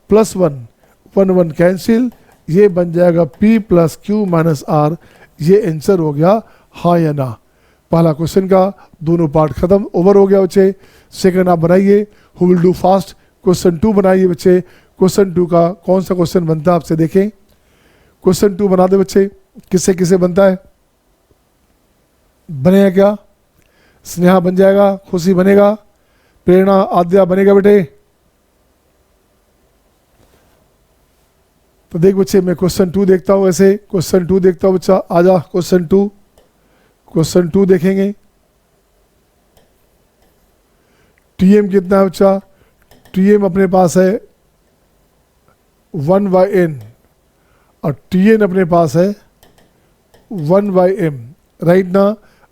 plus 1, 1 1 cancel, ये बन जाएगा P plus Q minus R। ये आंसर हो गया हाँ या ना। पहला क्वेश्चन का दोनों पार्ट खत्म, ओवर हो गया बच्चे। सेकंड आप बनाइए, who will do fast. Question 2 बनाइए बच्चे। क्वेश्चन 2 का कौन सा क्वेश्चन बनता है आपसे देखें, क्वेश्चन 2 बना दे बच्चे, किससे किसे बनता है, बनेगा क्या, स्नेहा बन जाएगा, खुशी बनेगा, प्रेरणा आद्या बनेगा बेटे। तो देख बच्चे मैं क्वेश्चन 2 देखता हूँ, ऐसे क्वेश्चन 2 देखता हूँ बच्चा, आजा क्वेश्चन 2, क्वेश्चन 2 देखेंगे। टीएम कितना है बच्चा, टीएम अपने पास है 1/n और टीएन अपने पास है 1/m, राइट ना।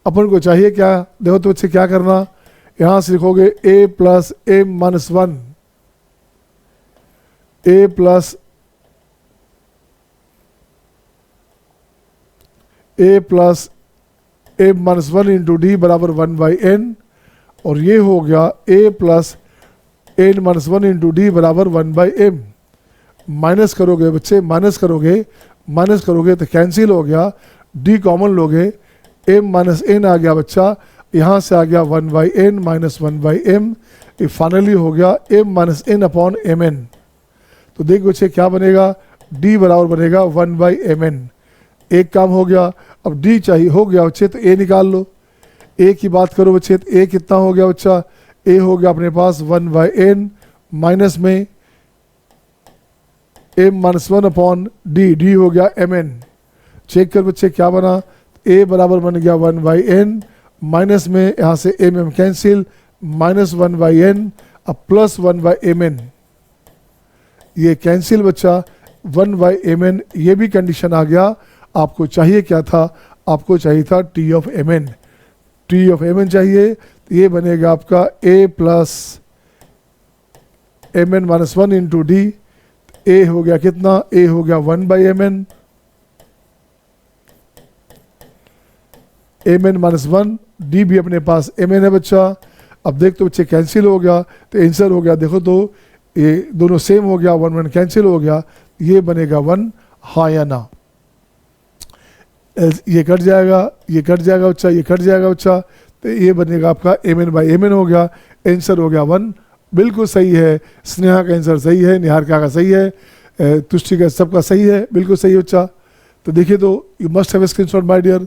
अपन को चाहिए क्या, देखो तो बच्चे क्या करना, यहां से लिखोगे a plus m minus 1, a plus m minus 1 into D बराबर 1/n, और ये हो गया a plus n minus 1 into D बराबर 1/m। माइनस करोगे बच्चे, माइनस करोगे तो कैंसिल हो गया, d कॉमन लोगे, m माइनस n आ गया बच्चा, यहाँ से आ गया 1/n माइनस 1/m, ये फाइनली हो गया m minus n upon mn। तो देख बच्चे क्या बनेगा, d बराबर बनेगा 1/mn। एक काम हो गया, अब d चाहिए हो गया बच्चे तो a निकाल लो। a की बात करो बच्चे तो a कितना हो गया बच्चा, a हो गया अपने पास 1/n माइनस में m माइनस 1 अपॉन d हो गया mn। चेक कर बच्चे क्या बना, a बराबर बन गया 1/n माइनस में यहाँ से mm कैंसिल, माइनस 1/n अब प्लस 1/mn, ये कैंसिल बच्चा 1/mn, ये भी कंडीशन आ गया। आपको चाहिए क्या था, आपको चाहिए था t of mn, t of mn चाहिए, तो ये बनेगा आपका a plus mn minus 1 into D. a हो गया कितना, a हो गया 1/mn, mn माइनस 1, d भी अपने पास mn है बच्चा, अब देख तो बच्चे कैंसिल हो गया, तो आंसर हो गया, देखो तो ये दोनों सेम हो गया, 1 1 कैंसिल हो गया, ये बनेगा 1, हाँ या ना। ये कट जाएगा, ये कट जाएगा बच्चा, ये कट जाएगा बच्चा, तो ये बनेगा आपका एम बाई एम हो गया, आंसर हो गया 1। बिल्कुल सही है, स्नेहा का आंसर सही है, निहारिका का सही है, तुष्टि का सबका सही है, बिल्कुल सही है बच्चा। तो देखिए तो you must have a screenshot my dear.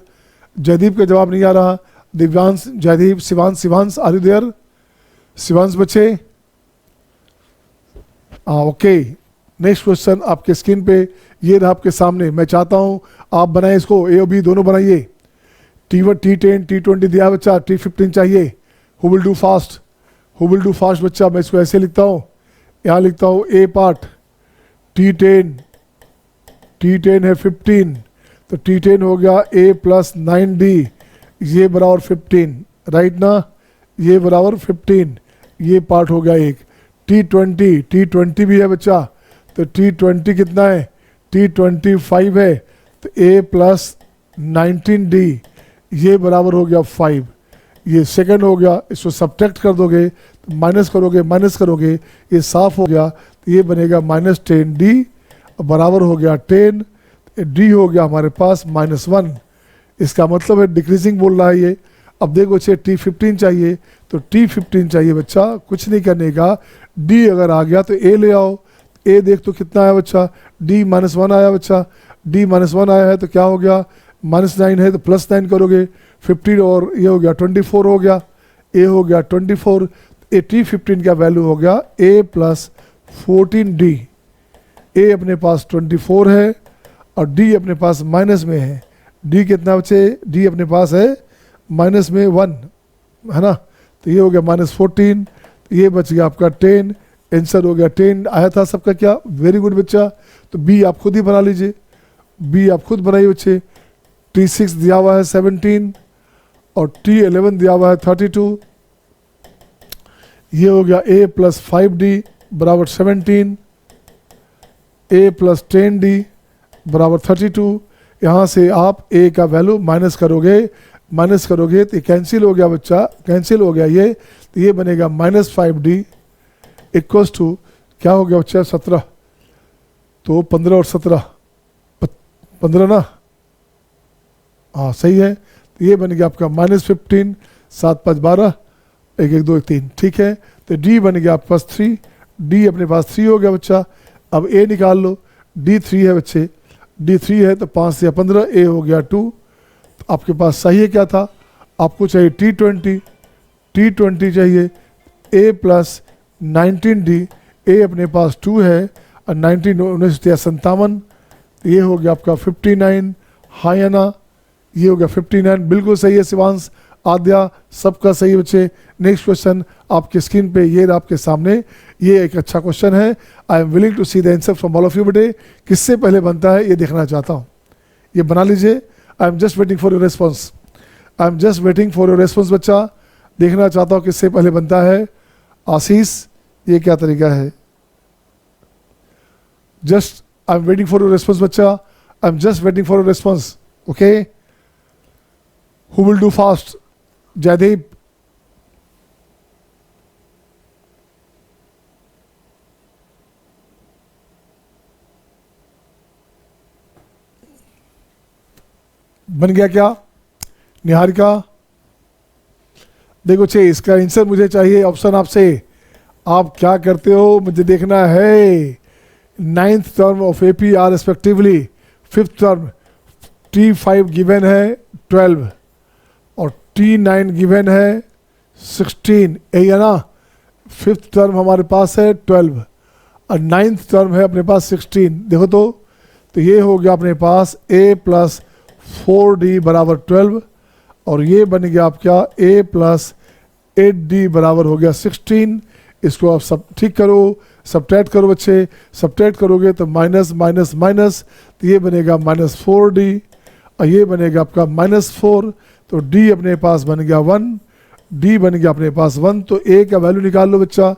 Jaideep का जवाब नहीं आ रहा, Divyansh, Jaideep, Shivansh, Shivansh are you there? Shivansh बच्चे, हाँ ओके। नेक्स्ट क्वेश्चन आपके स्क्रीन पे ये रहा आपके सामने, मैं चाहता हूँ आप बनाएं इसको, ए और बी दोनों बनाइए। T1, T10, T20 दिया बच्चा, T15 चाहिए। Who will do fast, who will do fast बच्चा, मैं इसको ऐसे लिखता हूँ, यहाँ लिखता हूँ ए पार्ट, T10, T10 है 15, तो T10 हो गया A + 9D, ये बराबर 15, राइट ना, ये बराबर 15, ये पार्ट हो गया एक। T20, T20 भी है बच्चा, तो T20 कितना है, T25 है, तो A + 19D, ये बराबर हो गया 5, ये सेकंड हो गया। इसको सब्ट्रैक्ट कर दोगे, तो माइनस करोगे, माइनस करोगे, ये साफ हो गया, तो ये बनेगा -10D, बराबर हो गया 10, D हो गया हमारे पास -1। इसका मतलब है डिक्रीजिंग बोल रहा है ये। अब देखो बच्चे T15 चाहिए, तो T15 चाहिए बच्चा, कुछ नहीं करने का, D अगर आ गया तो A ले आओ। A देख तो कितना आया बच्चा, D -1 आया बच्चा, D -1 आया है तो क्या हो गया, -9 है तो +9 करोगे, 15 और ये हो गया 24 हो गया, A हो गया 24, T15 का वैल्यू हो गया A + 14D। A अपने पास 24 है और D अपने पास माइनस में है। D कितना बच्चे, D अपने पास है माइनस में 1 है ना, तो ये हो गया -14, ये बच गया आपका 10, आंसर हो गया 10 आया था सबका क्या, वेरी गुड बच्चा। तो B आप खुद ही बना लीजिए, B आप खुद बनाइए बच्चे। T6 दिया हुआ है 17 और T11 दिया हुआ है 32, ये हो गया A + 5D बराबर 17, A + 10D बराबर 32। यहाँ से आप A का वैल्यू माइनस करोगे तो कैंसिल हो गया बच्चा, कैंसिल हो गया ये, तो ये बनेगा -5D इक्वल्स टू क्या हो गया बच्चा 17, तो 15 और 17 15 ना, हाँ सही है, तो ये बन गया आपका -15, 7 5 12, 1 1 2 3, ठीक है। तो D बन गया आपके पास 3, D अपने पास 3 हो गया बच्चा। अब A निकाल लो, D 3 है बच्चे, D 3 है तो 5 से 15, A हो गया 2। तो आपके पास सही है क्या था, आपको चाहिए T20 चाहिए, A + 19D, A अपने पास 2 है और 19 57, तो ये हो गया आपका 59, हाँ या ना, ये हो गया 59, बिल्कुल सही है शिवांश, आद्या, सबका सही बच्चे। नेक्स्ट क्वेश्चन आपके स्क्रीन पे ये आपके सामने, ये एक अच्छा क्वेश्चन है। I am willing to see the answer from all of you बेटे, किससे पहले बनता है ये देखना चाहता हूँ, ये बना लीजिए। आई am just waiting for your response, I am just waiting for your response बच्चा, देखना चाहता हूँ किससे पहले बनता है। आशीष, ये क्या तरीका है, just I am waiting for your response बच्चा, I am just waiting for your response, okay. Who will do fast, Jaideep, बन गया क्या, निहारिका? देखो छे, इसका आंसर मुझे चाहिए, ऑप्शन आपसे, आप क्या करते हो मुझे देखना है। 9th term of AP are respectively, 5th term T5 given है 12 और T9 गिवन है 16, यही है ना। 5th टर्म हमारे पास है 12 और 9th टर्म है अपने पास 16, देखो तो ये हो गया अपने पास A + 4D बराबर 12 और ये बन गया आपका A + 8D बराबर हो गया 16। इसको आप सब ठीक करो, सब्ट्रैक्ट करो बच्चे, सब्ट्रैक्ट करोगे तो माइनस माइनस माइनस, तो ये बनेगा -4D और ये बनेगा आपका -4, तो D अपने पास बन गया 1, D बन गया अपने पास 1, तो A का वैल्यू निकाल लो बच्चा।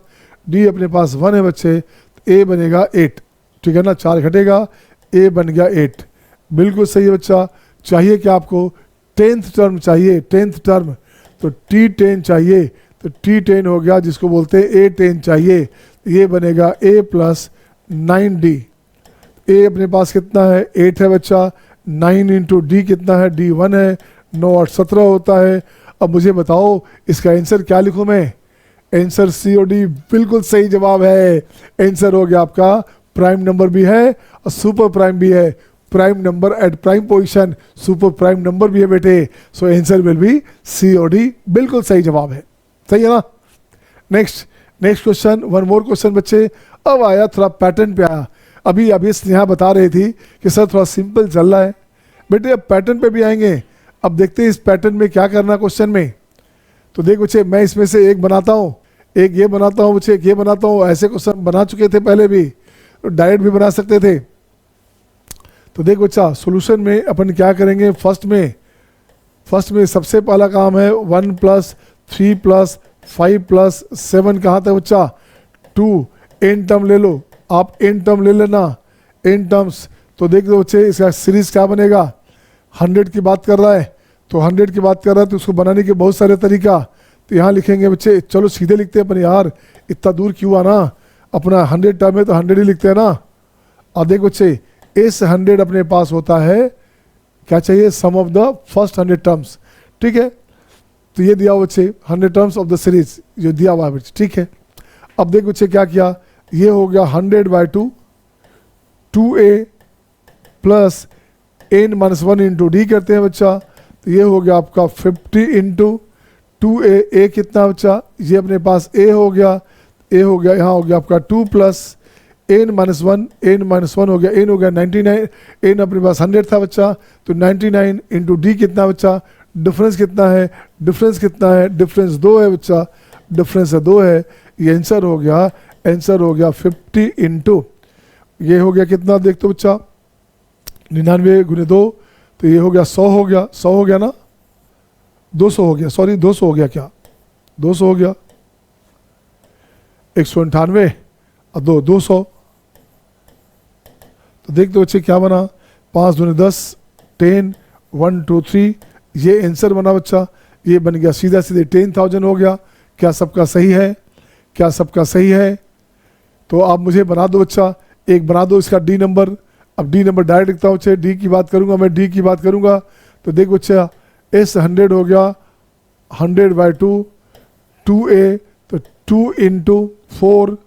D अपने पास 1 है बच्चे, तो A बनेगा 8, ठीक है ना, 4 घटेगा, A बन गया 8, बिल्कुल सही है बच्चा। चाहिए क्या आपको, 10th टर्म चाहिए, 10th टर्म, तो T10 चाहिए, तो T10 हो गया, जिसको बोलते हैं A10 चाहिए, ये बनेगा A प्लस 9D। A अपने पास कितना है 8 है बच्चा, 9 इंटू D कितना है, D 1 है, 9 8 17 होता है। अब मुझे बताओ इसका आंसर क्या लिखूं मैं? आंसर सी और डी बिल्कुल सही जवाब है। आंसर हो गया आपका, प्राइम नंबर भी है और सुपर प्राइम भी है। Prime number at prime position, super prime number भी है बेटे। So answer will be C और डी, बिल्कुल सही जवाब है। सही है ना? Next question, one more question बच्चे। अब आया थोड़ा पैटर्न पे आया। अभी स्नेहा बता रही थी कि सर थोड़ा सिंपल चल रहा है बेटे, अब पैटर्न पे भी आएंगे। अब देखते हैं इस पैटर्न में क्या करना क्वेश्चन में। तो देख बच्चे, मैं इसमें से एक बनाता हूँ, एक ये बनाता हूँ बच्चे, एक ये बनाता हूँ। ऐसे क्वेश्चन बना चुके थे पहले भी, तो डायरेक्ट भी बना सकते थे। तो देख बच्चा, सॉल्यूशन में अपन क्या करेंगे, फर्स्ट में सबसे पहला काम है 1 प्लस 3 प्लस 5 प्लस 7 कहाँ तक बच्चा, 2 एन टर्म ले लो, आप एन टर्म ले लेना, एन टर्म्स। तो देख दो बच्चे, इसका सीरीज क्या बनेगा, 100 की बात कर रहा है, तो 100 की बात कर रहा है तो उसको बनाने के बहुत सारे तरीका। तो यहाँ लिखेंगे बच्चे, चलो सीधे लिखते हैं अपन यार, इतना दूर क्यों आना, अपना 100 टर्म है तो 100 ही लिखते हैं ना। और देख बच्चे, इस 100 अपने पास होता है, क्या चाहिए, सम ऑफ द फर्स्ट 100 टर्म्स। ठीक है, तो ये दिया हुआ बच्चे 100 टर्म्स ऑफ द सीरीज, जो दिया हुआ है बच्चे। ठीक है, अब देख बच्चे क्या किया, ये हो गया 100/2, 2a plus n minus 1 into D करते हैं बच्चा। तो ये हो गया आपका 50 इंटू 2a, a कितना बच्चा, ये अपने पास a हो गया, यहाँ हो गया आपका 2 प्लस n माइनस 1 हो गया, n हो गया 99, n अपने पास 100 था बच्चा, तो 99 इंटू डी कितना बच्चा, डिफरेंस कितना है, डिफरेंस 2 है बच्चा, डिफरेंस 2 है। ये आंसर हो गया 50 इंटू, ये हो गया कितना, देख तो बच्चा 99 गुने 2, तो ये हो गया 100 हो गया ना, 200 हो गया, सॉरी 200 हो गया, क्या 200 हो गया, 198 और 200। तो देख दो बच्चे क्या बना, 5 दूनी 10, 10, 1 2 3, ये आंसर बना बच्चा, ये बन गया सीधा 10,000 हो गया। क्या सबका सही है? तो आप मुझे बना दो बच्चा, एक बना दो इसका डी नंबर। अब डी नंबर डायरेक्ट लिखता हूँ बच्चे, डी की बात करूंगा, तो देख बच्चा, एस 100 हो गया 100/2, 2a, तो 2 इंटू 4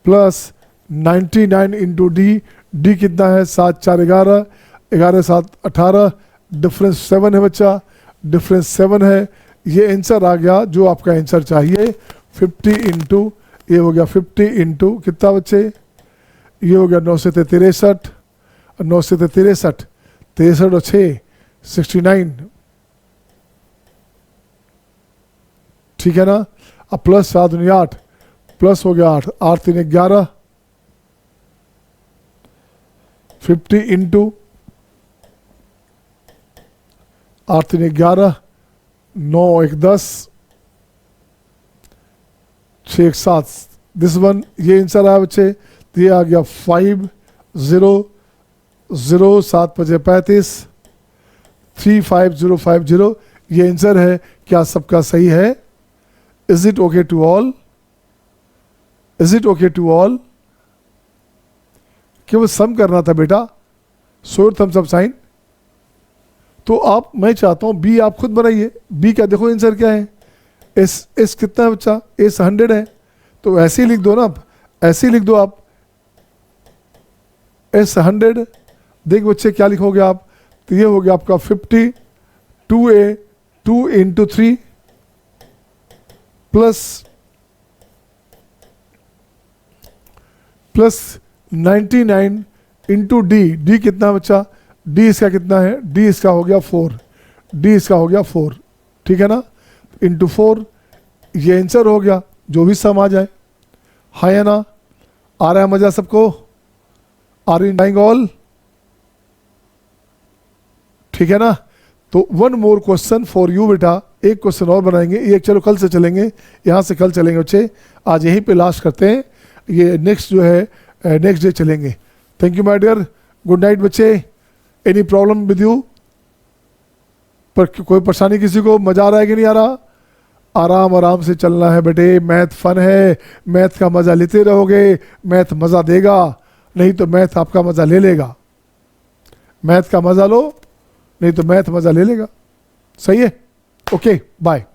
प्लस 99 इंटू डी कितना है, 7 4 11, 11 7 18, डिफरेंस 7 है बच्चा, डिफरेंस 7 है। ये आंसर आ गया जो आपका आंसर चाहिए, 50 इंटू, ये हो गया 50 इंटू कितना बच्चे, ये हो गया 9 से 63, 9 से 63, 63 और 6 69, ठीक है ना। अब प्लस 7 दूनी 8, प्लस हो गया 8, 8 3 11, 50 इंटू 8 3 11, 9 1 10, 6 1 7, दिस वन, ये आंसर आया बच्चे। तो ये आ गया 5 0 0 7 5 35, 35050, ये आंसर है। क्या सबका सही है? Is it okay to all? केवल सम करना था बेटा, शो थम्स अप साइन। तो आप, मैं चाहता हूं बी आप खुद बनाइए। बी का देखो आंसर क्या है, एस कितना है बच्चा, एस 100 है, तो ऐसे ही लिख दो ना, ऐसे ही लिख दो आप, एस 100। देख बच्चे क्या लिखोगे आप, तो ये हो गया आपका 50, 2a 2 into 3 plus 99 into D कितना बच्चा, डी इसका कितना है, डी इसका हो गया 4, ठीक है ना, इंटू 4, ये आंसर हो गया। जो भी सम आ जाए, हाँ या ना, आ रहा है मजा सबको, आर यू एंजॉयिंग ऑल? ठीक है ना। तो one more question for you बेटा, एक क्वेश्चन और बनाएंगे, ये चलो कल से चलेंगे, यहाँ से कल चलेंगे बच्चे, आज यहीं पे लास्ट करते हैं, ये नेक्स्ट जो है नेक्स्ट डे चलेंगे। Thank you my dear, good night बच्चे। Any problem with you? पर कोई परेशानी किसी को, मजा आ रहा है कि नहीं आ रहा? आराम आराम से चलना है बेटे। मैथ फन है, मैथ का मज़ा लेते रहोगे, मैथ मज़ा देगा, नहीं तो मैथ आपका मज़ा ले लेगा। मैथ का मज़ा लो, नहीं तो मैथ मज़ा ले लेगा। सही है? Okay, bye.